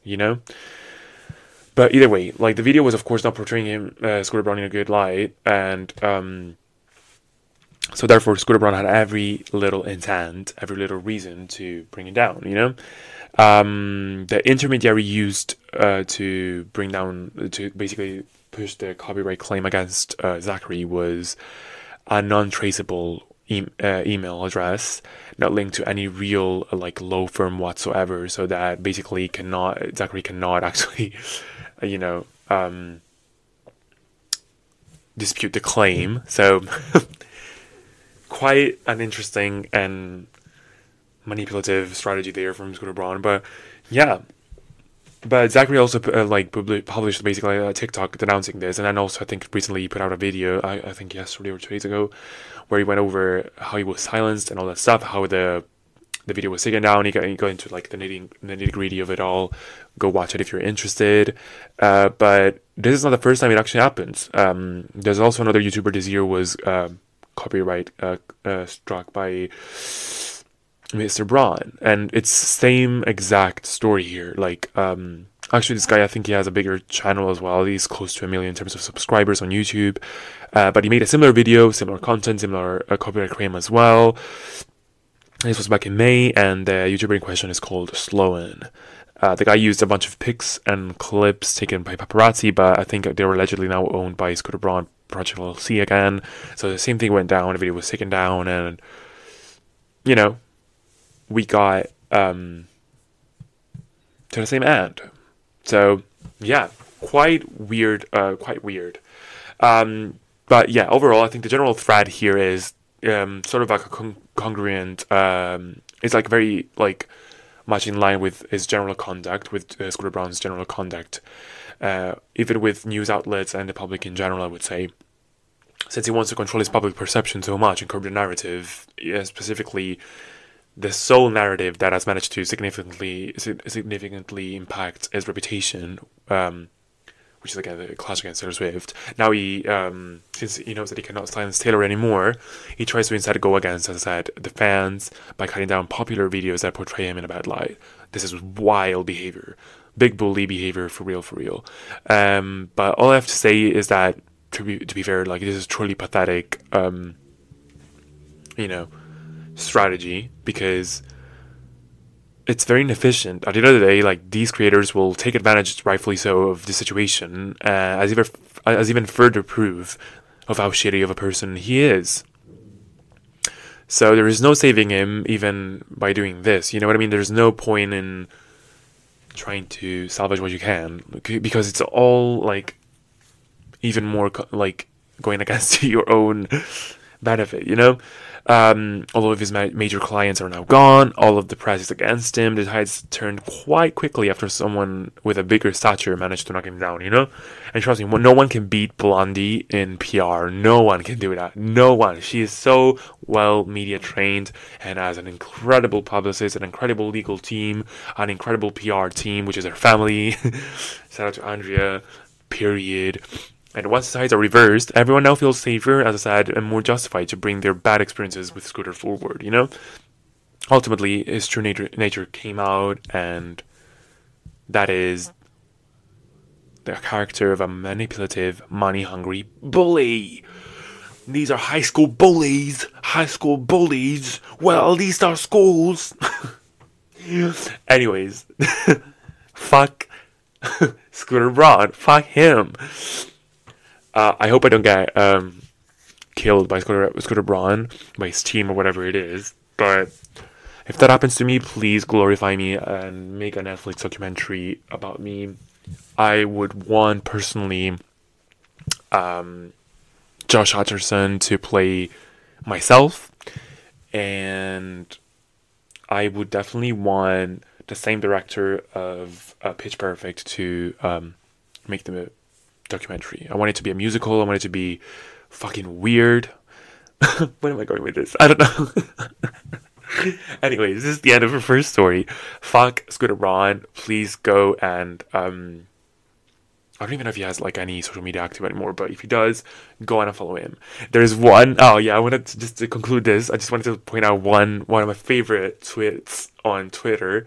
But either way, like the video was of course not portraying him, Scooter Braun, in a good light, and so therefore Scooter Braun had every little intent, every little reason to bring it down, The intermediary used to bring down, to basically push the copyright claim against Zachary was a non-traceable email address, not linked to any real like law firm whatsoever, so that basically Zachary cannot actually, dispute the claim. So quite an interesting and manipulative strategy there from Scooter Braun, but yeah. But Zachary also published basically a TikTok denouncing this, and then also I think recently he put out a video, I think yesterday or 2 days ago, where he went over how he was silenced and all that stuff, how the video was taken down. He got into like the nitty gritty of it all. Go watch it if you're interested. But this is not the first time it actually happens. There's also another YouTuber this year was copyright struck by Mr. Braun, and it's same exact story here. Like actually this guy, I think he has a bigger channel as well. He's close to 1 million in terms of subscribers on YouTube, but he made a similar video, similar content, similar copyright claim as well. This was back in May, and the YouTuber in question is called Sloan. The guy used a bunch of pics and clips taken by paparazzi, but I think they were allegedly now owned by Scooter Braun Project LLC again. So the same thing went down. The video was taken down, and we got to the same end. So yeah, quite weird. But yeah, overall, I think the general thread here is sort of like a congruent. It's like very like much in line with his general conduct, with Scooter Braun's general conduct, even with news outlets and the public in general, I would say. Since he wants to control his public perception so much and curb the narrative, specifically the sole narrative that has managed to significantly impact his reputation, which is again the clash against Taylor Swift. Now he, since he knows that he cannot silence Taylor anymore, he tries to instead go against, as I said, the fans by cutting down popular videos that portray him in a bad light. This is wild behavior, big bully behavior for real. But all I have to say is that to be fair, like this is truly pathetic. Strategy, because it's very inefficient. At the end of the day, like these creators will take advantage, rightfully so, of the situation as even further proof of how shitty of a person he is. So there is no saving him even by doing this. You know what I mean? There's no point in trying to salvage what you can, because it's all like even more like going against your own benefit, all of his major clients are now gone. All of the press is against him. The tides turned quite quickly after someone with a bigger stature managed to knock him down, And trust me, no one can beat Blondie in PR. No one can do that. No one. She is so well media trained and has an incredible publicist, an incredible legal team, an incredible PR team, which is her family. Shout out to Andrea. Period. And once the sides are reversed, everyone now feels safer, as I said, and more justified to bring their bad experiences with Scooter forward, Ultimately, his true nature came out, and that is the character of a manipulative, money-hungry bully. These are high school bullies. High school bullies. Well, these are schools. Anyways. Fuck Scooter Braun. Fuck him. I hope I don't get killed by Scooter Braun, by his team or whatever it is. But if that happens to me, please glorify me and make a Netflix documentary about me. I would want personally Josh Hutcherson to play myself, and I would definitely want the same director of Pitch Perfect to make the documentary. I want it to be a musical. I want it to be fucking weird. Where am I going with this? I don't know. Anyways, this is the end of her first story. Fuck Scooter Braun. Please go and I don't even know if he has like any social media active anymore, but if he does, go on and follow him. There's one oh yeah, I wanted to just to conclude this, I just wanted to point out one of my favorite tweets on Twitter.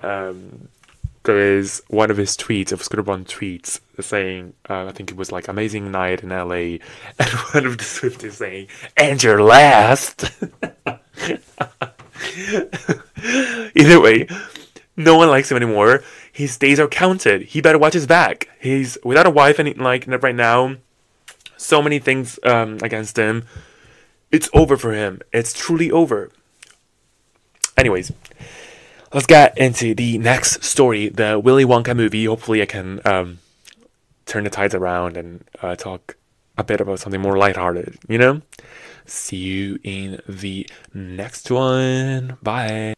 There is one of his tweets, of Scooter Braun tweets, saying, I think it was like amazing night in LA, and one of the tweets is saying, and your last. Either way, no one likes him anymore. His days are counted. He better watch his back. He's without a wife, and like right now, so many things against him. It's over for him. It's truly over. Anyways, let's get into the next story, the Willy Wonka movie. Hopefully, I can turn the tides around and talk a bit about something more lighthearted. You know. See you in the next one. Bye.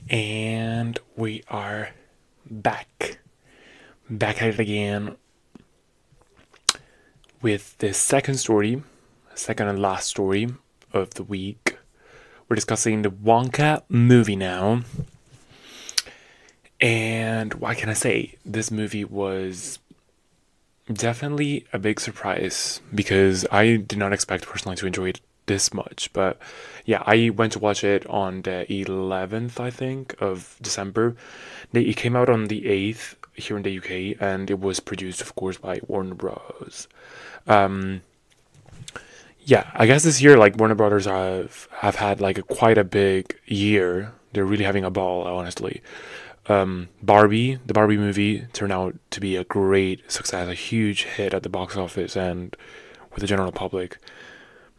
And we are back at it again with the second and last story of the week. We're discussing the Wonka movie now. And what can I say? This movie was definitely a big surprise because I did not expect personally to enjoy it this much. But yeah, I went to watch it on the 11th, I think, of December. It came out on the 8th here in the UK, and it was produced, of course, by Warner Bros. Yeah, I guess this year, like, Warner Brothers have had like quite a big year. They're really having a ball, honestly. The Barbie movie turned out to be a great success, a huge hit at the box office and with the general public.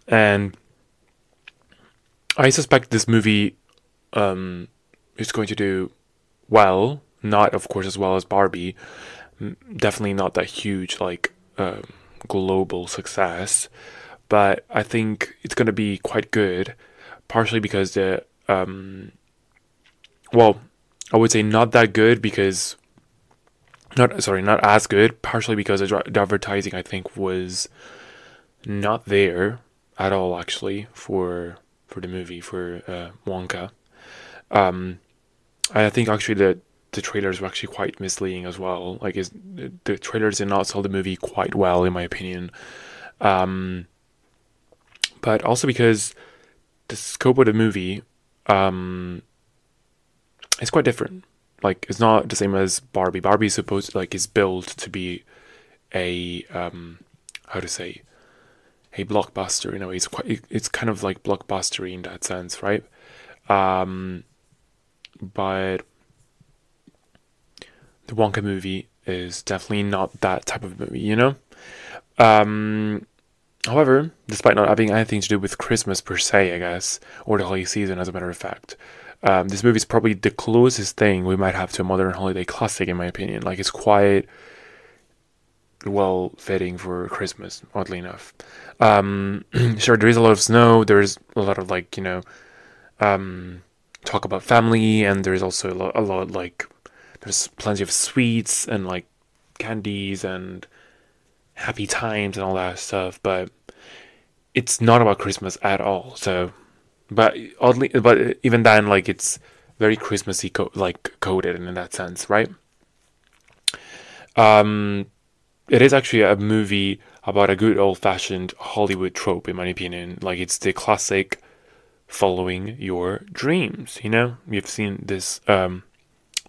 And I suspect this movie is going to do well. Not, of course, as well as Barbie. Definitely not that huge, like, global success. But I think it's going to be quite good. Partially because the... well, I would say not that good because... not as good. Partially because the advertising, I think, was not there at all, actually, for the movie, for Wonka. I think, actually, the trailers were actually quite misleading as well. Like, the trailers did not sell the movie quite well, in my opinion. But also because the scope of the movie is quite different. Like, it's not the same as Barbie. Barbie is supposed to, like, is built to be a how to say, a blockbuster. You know, it's kind of like blockbustery in that sense, right? But the Wonka movie is definitely not that type of movie, you know? However, despite not having anything to do with Christmas per se, I guess, or the holiday season, as a matter of fact, this movie is probably the closest thing we might have to a modern holiday classic, in my opinion. Like, it's quite well fitting for Christmas, oddly enough. Sure, there is a lot of snow. There's a lot of, like, you know, talk about family, and there's also a lot like, there's plenty of sweets and like candies and happy times and all that stuff, but it's not about Christmas at all. So, but even then, like, it's very Christmassy coded in that sense, right? It is actually a movie about a good old-fashioned Hollywood trope, in my opinion. Like, it's the classic following your dreams. You know, you've seen this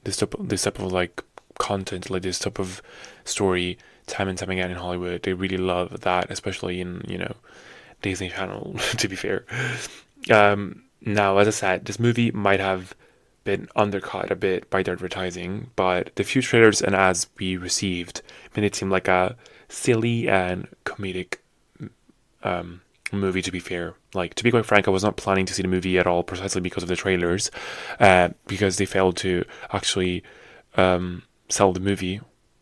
this type of like content, like this type of story, time and time again in Hollywood. They really love that, especially in, you know, Disney Channel. To be fair, now, as I said, this movie might have been undercut a bit by the advertising, but the few trailers and ads we received made it seem like a silly and comedic movie, to be fair. Like, to be quite frank, I was not planning to see the movie at all, precisely because of the trailers, because they failed to actually sell the movie,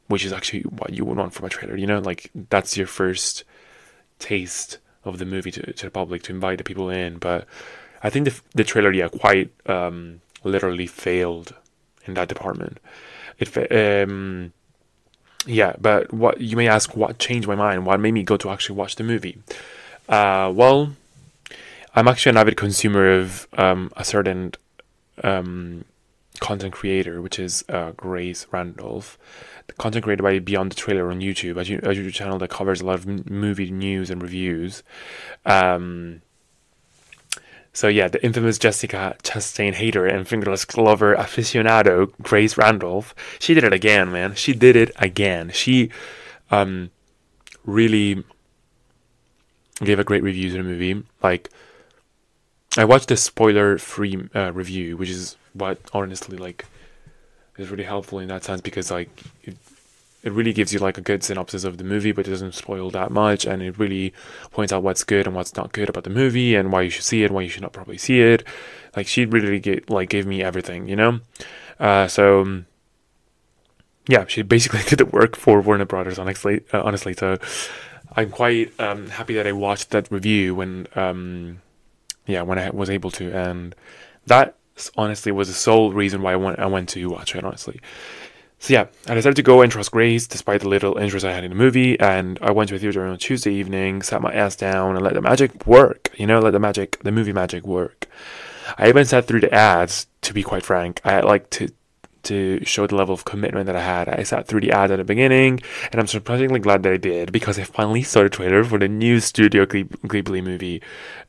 which is actually what you would want from a trailer, you know? Like, that's your first taste of the movie to the public, to invite the people in. But I think the trailer, yeah, quite literally failed in that department. Yeah, but what you may ask, what changed my mind? What made me go to actually watch the movie? Well, I'm actually an avid consumer of a certain content creator, which is Grace Randolph, the content creator by Beyond the Trailer on YouTube, a YouTube channel that covers a lot of movie news and reviews. So yeah, the infamous Jessica Chastain hater and fingerless lover aficionado Grace Randolph, she did it again, man. She did it again. She really gave a great review to the movie. Like, I watched a spoiler-free review, which is what honestly like is really helpful in that sense, because like it really gives you like a good synopsis of the movie, but it doesn't spoil that much, and it really points out what's good and what's not good about the movie, and why you should see it, why you should not probably see it. Like, she really gave me everything, you know. So yeah, she basically did the work for Warner Brothers, honestly. So I'm quite happy that I watched that review when I was able to, and that honestly was the sole reason why I went to watch it, honestly. So yeah, I decided to go and trust Grace despite the little interest I had in the movie, and I went to a theater on Tuesday evening, sat my ass down, and let the magic work. You know, let the movie magic work. I even sat through the ads. To be quite frank, I like to show the level of commitment that I had. I sat through the ads at the beginning, and I'm surprisingly glad that I did, because I finally saw the trailer for the new Studio Ghibli movie,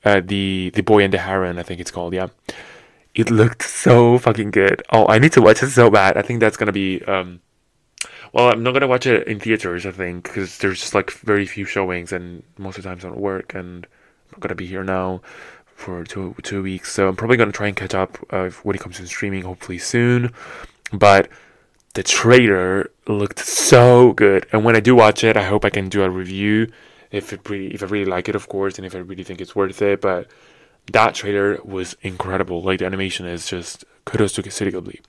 the Boy and the Heron, I think it's called. Yeah, it looked so fucking good. Oh, I need to watch it so bad. I think that's gonna be well, I'm not gonna watch it in theaters, I think, because there's just like very few showings, and most of the times I don't work, and I'm not gonna be here now for two weeks, so I'm probably gonna try and catch up when it comes to streaming, hopefully soon. But the trailer looked so good, and when I do watch it, I hope I can do a review if I really like it, of course, and if I really think it's worth it. But that trailer was incredible. Like, the animation is just kudos to Studio Ghibli.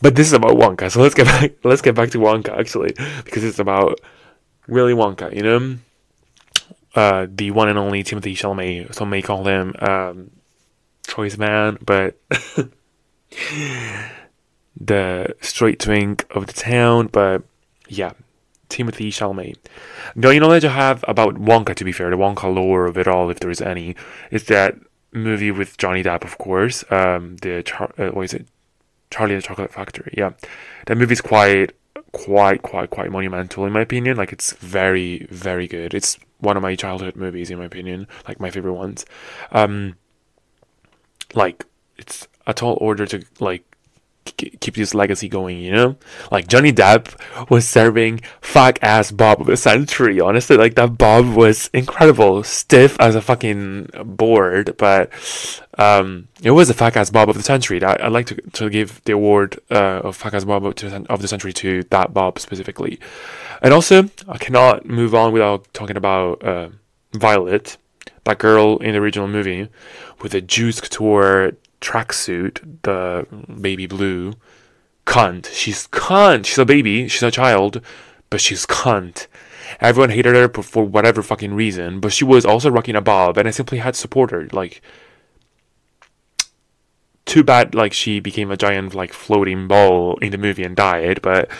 But this is about Wonka, so let's get back to Wonka, actually, because it's about Willy Wonka, you know, the one and only Timothee Chalamet. Some may call him Choice Man, but the straight twink of the town. But yeah, Timothee Chalamet. The only knowledge I have about Wonka, to be fair, the Wonka lore of it all, if there is any, is that movie with Johnny Depp, of course. What is it? Charlie and the Chocolate Factory. Yeah, that movie is quite monumental in my opinion. Like, it's very, very good. It's one of my childhood movies, in my opinion, like my favorite ones. Like, it's a tall order to like keep this legacy going, you know? Like, Johnny Depp was serving fuck ass Bob of the Century, honestly. Like, that Bob was incredible, stiff as a fucking board, but it was a fuck ass Bob of the Century. I'd like to give the award of fuck ass Bob of the Century to that Bob specifically. And also, I cannot move on without talking about Violet, that girl in the original movie with the Juice Couture tracksuit, the baby blue. Cunt. She's cunt. She's a baby. She's a child, but she's cunt. Everyone hated her for whatever fucking reason, but she was also rocking a bob, and I simply had to support her. Like, too bad, like, she became a giant, like, floating ball in the movie and died, but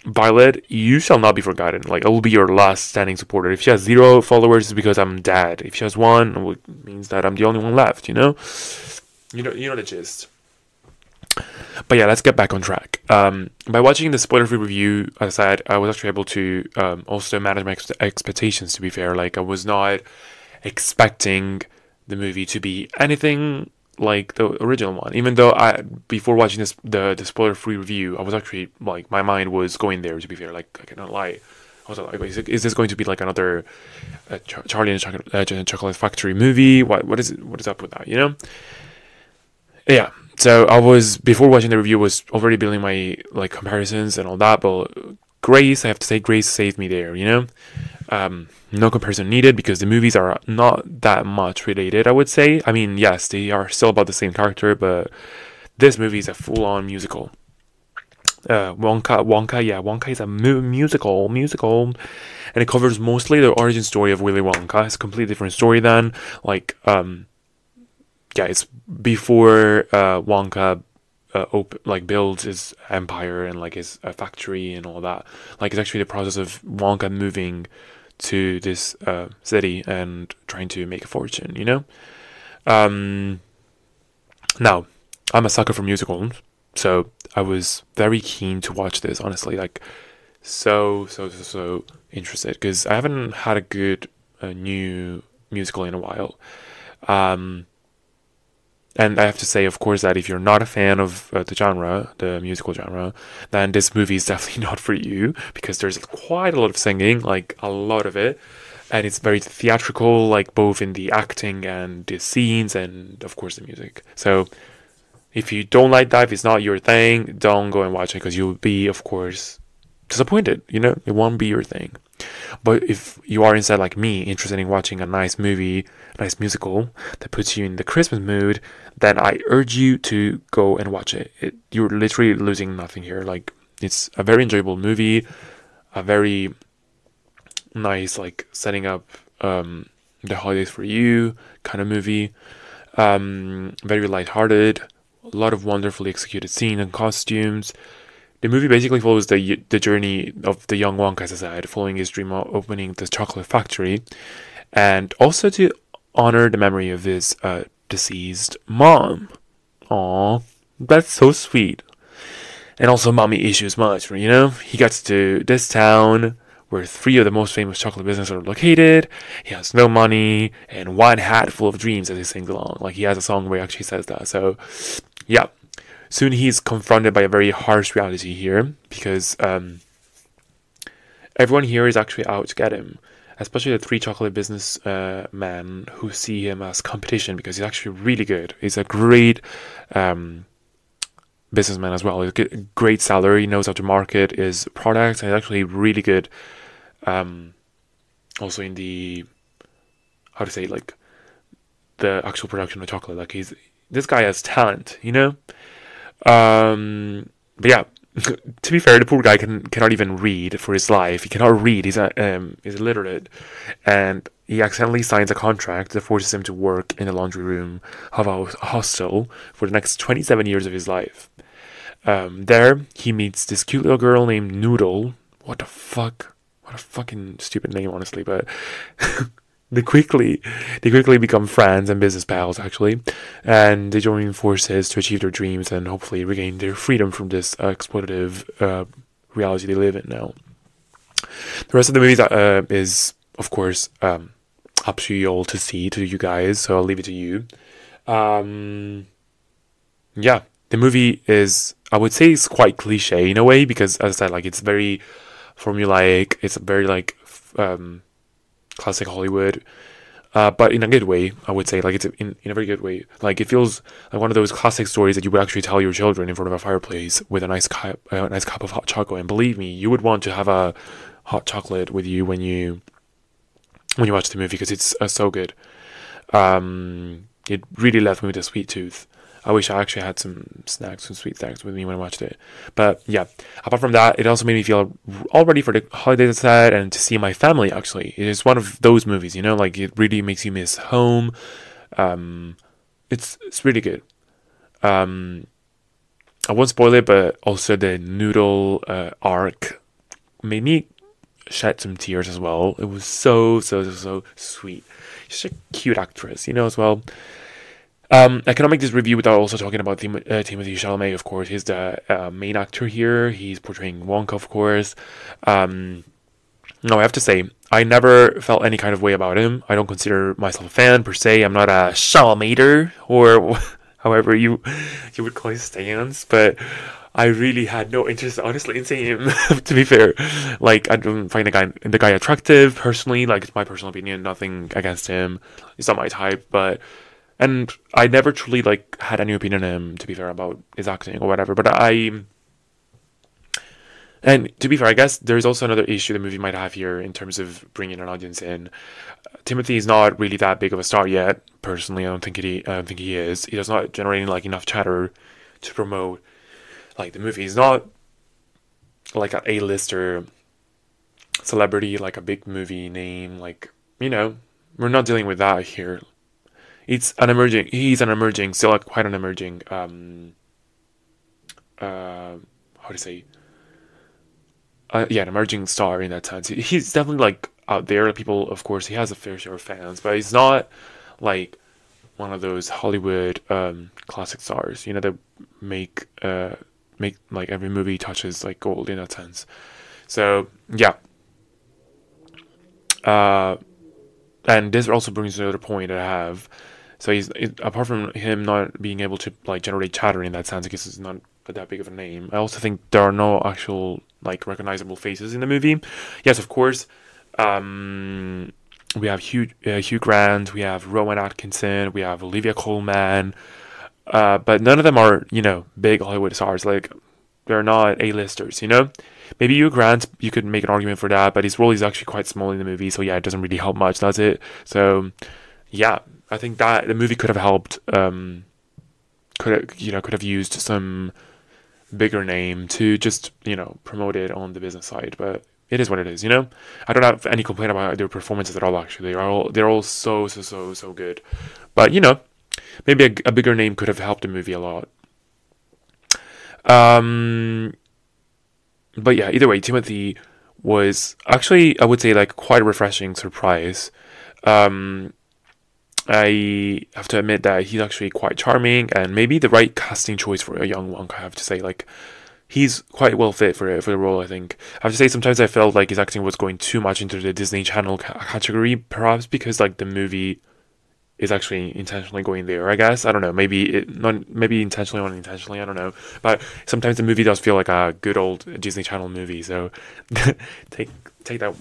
Violet, you shall not be forgotten. Like, I will be your last standing supporter. If she has 0 followers, it's because I'm dead. If she has 1, it means that I'm the only one left, you know? You know the gist. But yeah, let's get back on track. By watching the spoiler-free review, as I said, I was actually able to also manage my expectations, to be fair. Like, I was not expecting the movie to be anything like the original one, even though before watching the spoiler-free review, I was actually like, my mind was going there, to be fair. Like, I cannot lie, I was like, is this going to be like another Charlie and the Chocolate Factory movie? What is up with that, you know? Yeah, so I was, before watching the review, was already building my like comparisons and all that, but Grace, I have to say, Grace saved me there, you know? No comparison needed, because the movies are not that much related, I would say. I mean, yes, they are still about the same character, but this movie is a full-on musical. Wonka is a musical, and it covers mostly the origin story of Willy Wonka. It's a completely different story than, like, it's before Wonka builds his empire and like his factory and all that. Like it's actually the process of Wonka moving to this city and trying to make a fortune. Um, Now, I'm a sucker for musicals, so I was very keen to watch this. Honestly, like so interested because I haven't had a good new musical in a while. Um, and I have to say, of course, that if you're not a fan of the musical genre, then this movie is definitely not for you because there's quite a lot of singing, like a lot of it, and it's very theatrical, like both in the acting and the scenes, and of course the music. So if you don't like that, if it's not your thing, don't go and watch it because you'll be, of course, disappointed. It won't be your thing. But if you are instead like me, interested in watching a nice movie, a nice musical that puts you in the Christmas mood, then I urge you to go and watch it. You're literally losing nothing here. Like it's a very enjoyable movie, a very nice like setting up the holidays for you kind of movie. Very lighthearted, a lot of wonderfully executed scenes and costumes. The movie basically follows the journey of the young Wonka, as I said, following his dream of opening the chocolate factory, and also to honor the memory of his deceased mom. Aww, that's so sweet. And also mommy issues much, He gets to this town where 3 of the most famous chocolate businesses are located. He has no money and one hat full of dreams as he sings along. Like he has a song where he actually says that. So, yeah. Soon he's confronted by a very harsh reality here because everyone here is actually out to get him, especially the 3 chocolate business men who see him as competition because he's actually really good. He's a great businessman as well. He's a great seller. He knows how to market his products and he's actually really good also in the, how to say, like the actual production of chocolate. Like this guy has talent, But yeah, to be fair, the poor guy cannot even read for his life. He cannot read. He's illiterate, and he accidentally signs a contract that forces him to work in the laundry room of a hostel for the next 27 years of his life. There, he meets this cute little girl named Noodle. What the fuck? What a fucking stupid name, honestly. But They quickly become friends and business pals, actually, and they join forces to achieve their dreams and hopefully regain their freedom from this exploitative reality they live in now. The rest of the movie is, of course, up to you all to see, to you guys, so I'll leave it to you. Yeah, the movie is, I would say, it's quite cliche in a way because, as I said, like it's very formulaic. It's very like classic Hollywood, but in a good way, I would say. Like it's in a very good way. Like it feels like one of those classic stories that you would actually tell your children in front of a fireplace with a nice cup of hot chocolate. And believe me, you would want to have a hot chocolate with you when you watch the movie because it's so good. It really left me with a sweet tooth. I wish I actually had some sweet snacks with me when I watched it. But yeah, apart from that, it also made me feel all ready for the holidays ahead and to see my family, actually. It is one of those movies, like it really makes you miss home. It's really good. I won't spoil it, but also the noodle arc made me shed some tears as well. It was so sweet. She's a cute actress, as well. I cannot make this review without also talking about Timothee Chalamet, of course. He's the main actor here. He's portraying Wonka, of course. No, I have to say, I never felt any kind of way about him. I don't consider myself a fan, per se. I'm not a Chalamater, or however you would call his stance, but I really had no interest, honestly, in seeing him, to be fair. Like, I don't find the guy attractive, personally. Like, it's my personal opinion. Nothing against him. It's not my type, but... And I never truly, had any opinion on him, to be fair, about his acting or whatever. But and to be fair, I guess there's also another issue the movie might have here in terms of bringing an audience in. Timothy is not really that big of a star yet. Personally, I don't think he is. He does not generate enough chatter to promote the movie. He's not like an A-lister celebrity, like a big movie name. We're not dealing with that here. He's an emerging, still quite an emerging how to say, an emerging star in that sense. He's definitely like out there. People, of course, he has a fair share of fans, but he's not like one of those Hollywood classic stars, that make like every movie touches like gold in that sense. So yeah, and this also brings another point that I have. So apart from him not being able to like generate chatter in that sense, because it's not that big of a name, I also think there are no actual like recognizable faces in the movie. Yes, of course. We have Hugh Grant, we have Rowan Atkinson, we have Olivia Colman, but none of them are big Hollywood stars. Like they're not A-listers. Maybe Hugh Grant, you could make an argument for that, but his role is actually quite small in the movie, so yeah, it doesn't really help much, does it? So yeah, I think that the movie could have helped. Could have used some bigger name to just promote it on the business side, but it is what it is. I don't have any complaint about their performances at all. Actually, they're all so good, but maybe a bigger name could have helped the movie a lot. But yeah, either way, Timothy was actually, I would say, like quite a refreshing surprise. I have to admit that he's actually quite charming and maybe the right casting choice for a young Wonka. I have to say, like, he's quite well fit for the role, I think. I have to say, sometimes I felt like his acting was going too much into the Disney Channel category, perhaps because like the movie is actually intentionally going there. I guess I don't know. Maybe intentionally or unintentionally. I don't know. But sometimes the movie does feel like a good old Disney Channel movie. So take that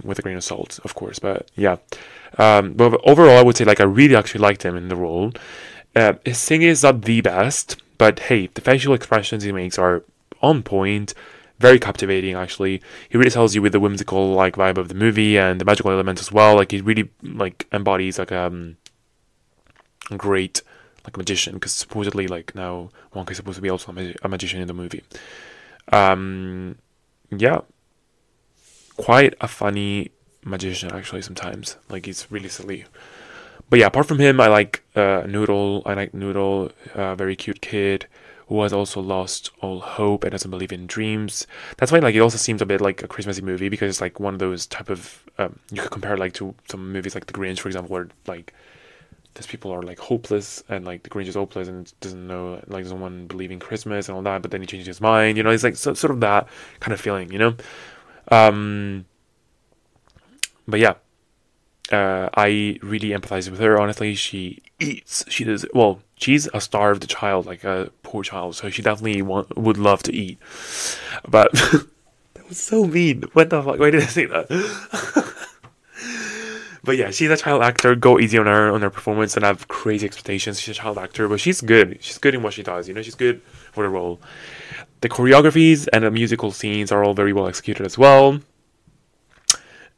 with a grain of salt, of course. But yeah. But overall, I would say like I really actually liked him in the role. His singing is not the best, but hey, the facial expressions he makes are on point, very captivating. Actually, he really tells you with the whimsical like vibe of the movie and the magical element as well. Like he really like embodies like great like magician, because supposedly like now Wonka is supposed to be also a magician in the movie. Yeah, quite a funny magician actually sometimes. Like he's really silly. But yeah, apart from him, I like Noodle. I like Noodle, very cute kid who has also lost all hope and doesn't believe in dreams. That's why like it also seems a bit like a Christmassy movie, because it's like one of those type of you could compare it like to some movies like The Grinch, for example, where like these people are like hopeless and like the Grinch is hopeless and doesn't want to believe in Christmas and all that, but then he changes his mind. It's like sort of that kind of feeling. But yeah. I really empathize with her. Honestly, she eats. She does. Well, she's a starved child, like a poor child, so she definitely would love to eat. But that was so mean. What the fuck? Why did I say that? But yeah, she's a child actor. Go easy on her performance, and have crazy expectations. She's a child actor, but she's good. She's good in what she does. She's good for the role. The choreographies and the musical scenes are all very well executed as well.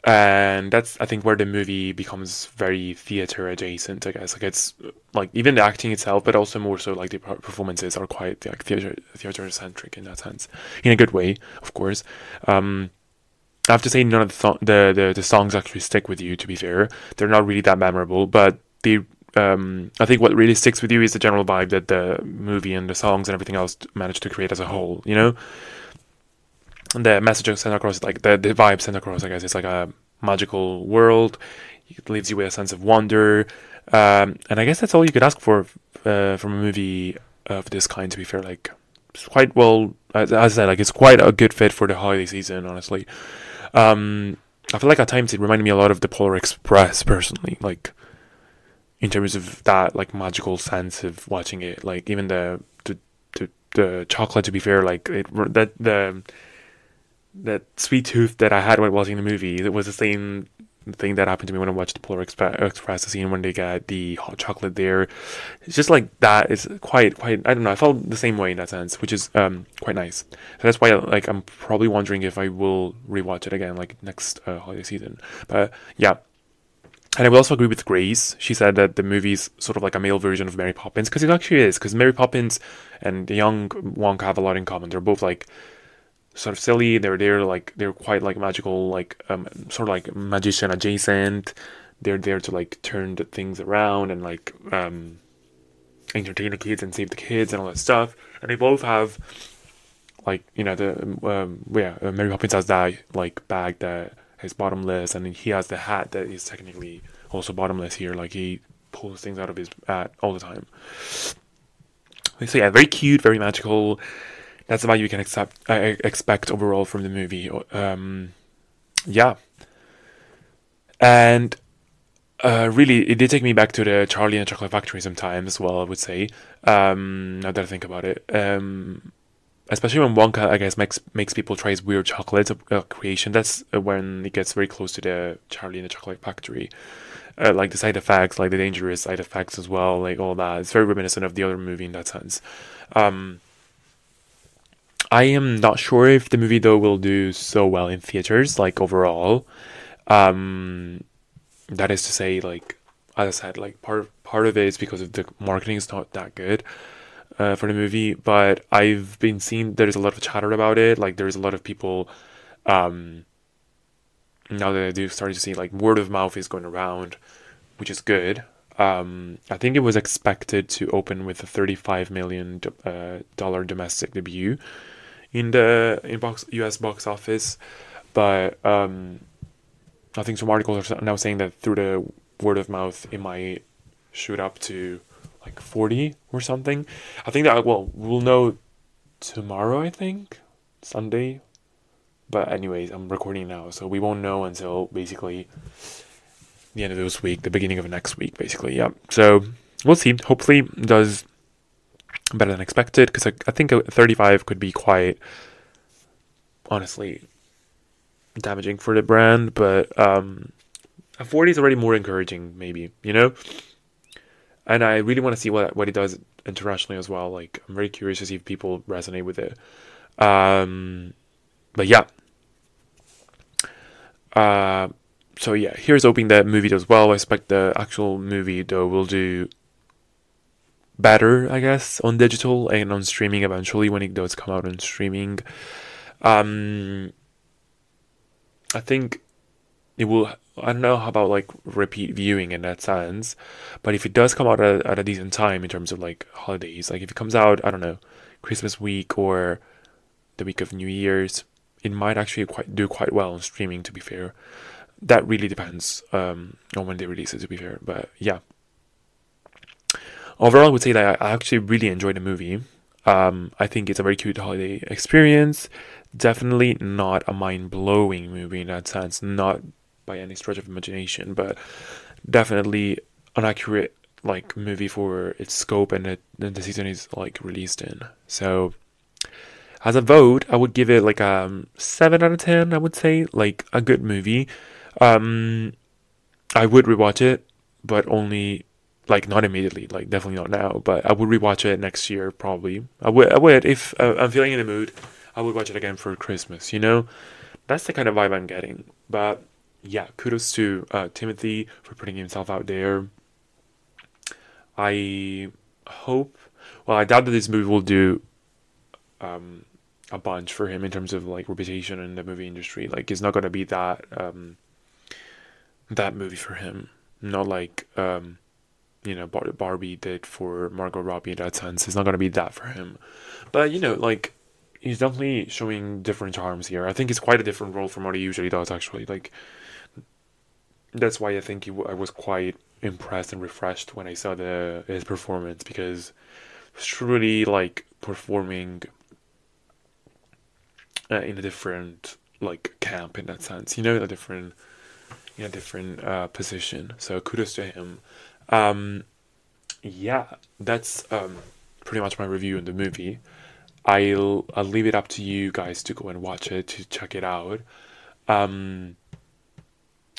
And that's, I think, where the movie becomes very theater adjacent, I guess. Like it's like even the acting itself, but also more so like the performances are quite like theater centric in that sense, in a good way, of course. I have to say none of the songs actually stick with you. To be fair, they're not really that memorable, but I think what really sticks with you is the general vibe that the movie and the songs and everything else managed to create as a whole. The message sent across, like the vibe sent across, I guess, it's like a magical world. It leaves you with a sense of wonder, and I guess that's all you could ask for from a movie of this kind. To be fair, like it's quite well, as I said, like it's quite a good fit for the holiday season. Honestly, I feel like at times it reminded me a lot of the Polar Express, personally, like in terms of that like magical sense of watching it. Like even the chocolate, to be fair, like that sweet tooth that I had when watching the movie, it was the same thing that happened to me when I watched the Polar Express, the scene when they get the hot chocolate there. It's just like that. It's quite, I don't know, I felt the same way in that sense, which is quite nice. So that's why like I'm probably wondering if I will rewatch it again like next holiday season. But yeah. And I will also agree with Grace. She said that the movie's sort of like a male version of Mary Poppins, because it actually is, because Mary Poppins and the young Wonka have a lot in common. They're both like sort of silly. They're quite like magical, like sort of like magician adjacent. They're there to like turn the things around and like entertain the kids and save the kids and all that stuff. And they both have like, Mary Poppins has that like bag that is bottomless, and then he has the hat that is technically also bottomless here. Like he pulls things out of his hat all the time. So yeah, very cute, very magical. That's about you can expect overall from the movie. Yeah, and really, it did take me back to the Charlie and the Chocolate Factory sometimes. Well, I would say, now that I think about it, especially when Wonka, I guess, makes people try his weird chocolate creation. That's when it gets very close to the Charlie and the Chocolate Factory. Like the side effects, like the dangerous side effects as well, like all that. It's very reminiscent of the other movie in that sense. I am not sure if the movie though will do so well in theaters, like overall. That is to say, like as I said, like part of it is because of the marketing is not that good for the movie. But I've been seeing there's a lot of chatter about it. Like there's a lot of people now that I do start to see like word of mouth is going around, which is good. I think it was expected to open with a $35 million dollar domestic debut in the US box office, but I think some articles are now saying that through the word of mouth it might shoot up to like 40 or something. I think that we'll know tomorrow, I think Sunday. But anyways, I'm recording now, so we won't know until basically the end of this week, the beginning of next week, basically. Yeah. So we'll see. Hopefully, it does better than expected, because I think a 35 could be quite, honestly, damaging for the brand. But a 40 is already more encouraging, maybe, you know. And I really want to see what it does internationally as well. Like, I'm very curious to see if people resonate with it. But yeah. So yeah, here's hoping that movie does well. I expect the actual movie though will do better, I guess, on digital and on streaming eventually when it does come out on streaming. I think it will. I don't know how about like repeat viewing in that sense, but if it does come out at a decent time in terms of like holidays, like if it comes out, I don't know, Christmas week or the week of New Year's, it might actually do quite well on streaming, to be fair. That really depends on when they release it, to be fair. But yeah, overall I would say that I actually really enjoyed the movie. I think it's a very cute holiday experience. Definitely not a mind-blowing movie in that sense, not by any stretch of imagination, but definitely an accurate like movie for its scope and the season is like released in. So as a vote, I would give it like a 7 out of 10, I would say. Like a good movie. I would rewatch it, but only like not immediately, like definitely not now, but I would rewatch it next year probably. I would if I'm feeling in the mood, I would watch it again for Christmas, you know? That's the kind of vibe I'm getting. But yeah, kudos to Timothee for putting himself out there. I hope, well, I doubt that this movie will do a bunch for him in terms of like reputation in the movie industry. Like it's not gonna be that that movie for him. Not like Barbie did for Margot Robbie in that sense. It's not gonna be that for him. But like he's definitely showing different charms here. I think it's quite a different role from what he usually does, actually. Like that's why I think I was quite impressed and refreshed when I saw his performance, because it's truly like performing in a different like camp in that sense, in a different position. So kudos to him. Yeah, that's pretty much my review on the movie. I'll leave it up to you guys to go and watch it, to check it out. And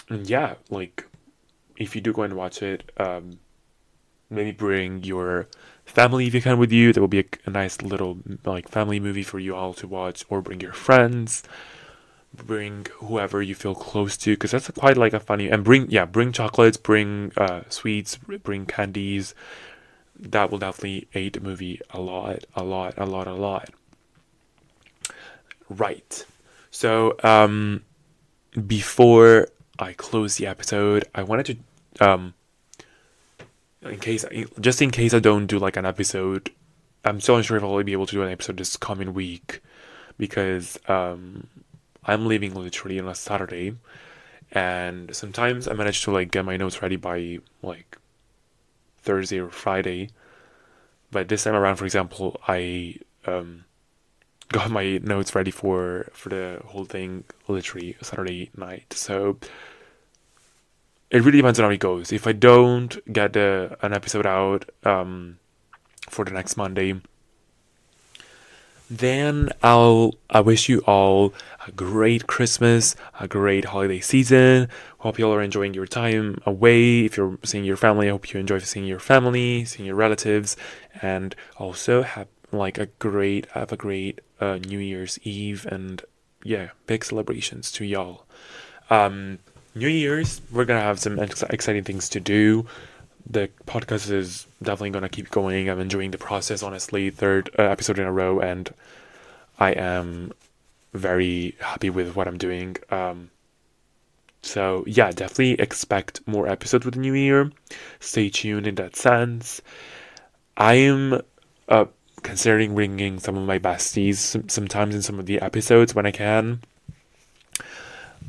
yeah, like if you do go and watch it, maybe bring your family if you can with you. There will be a nice little like family movie for you all to watch, or bring your friends, bring whoever you feel close to, because that's quite like a funny, and bring chocolates, bring sweets, bring candies. That will definitely aid the movie a lot. Right. So before I close the episode, I wanted to in case I don't do like an episode, I'm still unsure if I'll be able to do an episode this coming week. because I'm leaving literally on a Saturday, and sometimes I manage to like get my notes ready by like Thursday or Friday. But this time around, for example, I got my notes ready for the whole thing literally Saturday night. So it really depends on how it goes. If I don't get an episode out for the next Monday, then I wish you all a great Christmas, a great holiday season. Hope you all are enjoying your time away. If you're seeing your family, I hope you enjoy seeing your family, seeing your relatives, and also have a great New Year's Eve, and yeah, big celebrations to y'all. New Year's, we're gonna have some exciting things to do. The podcast is definitely gonna keep going. I'm enjoying the process, honestly. Third episode in a row, and I am very happy with what I'm doing. So yeah, definitely expect more episodes with the new year. Stay tuned in that sense. I am considering bringing some of my besties sometimes in some of the episodes when I can.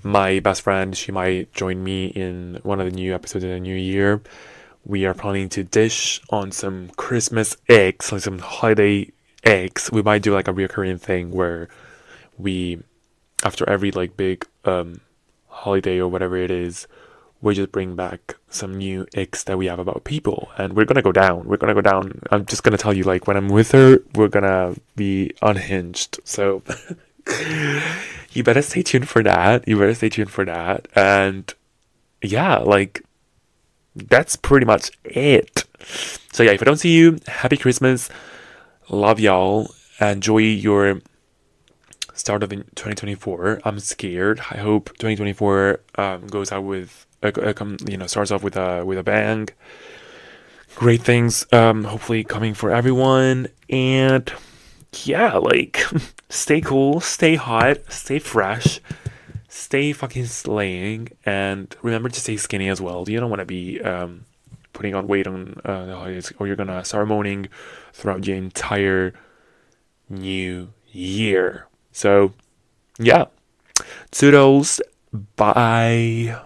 My best friend, she might join me in one of the new episodes in the new year. We are planning to dish on some Christmas eggs, like some holiday eggs. We might do like a recurring thing where we, after every like big holiday or whatever it is, we just bring back some new eggs that we have about people, and we're gonna go down. We're gonna go down. I'm just gonna tell you, like, when I'm with her, we're gonna be unhinged. So you better stay tuned for that. And yeah, like, that's pretty much it. So yeah, if I don't see you, happy Christmas. Love y'all. Enjoy your start of 2024. I'm scared. I hope 2024 goes out with starts off with a bang. Great things hopefully coming for everyone. And yeah, like, stay cool, stay hot, stay fresh, stay fucking slaying, and remember to stay skinny as well. You don't want to be putting on weight on the holidays, or you're gonna start moaning throughout the entire new year. So yeah, toodles, bye.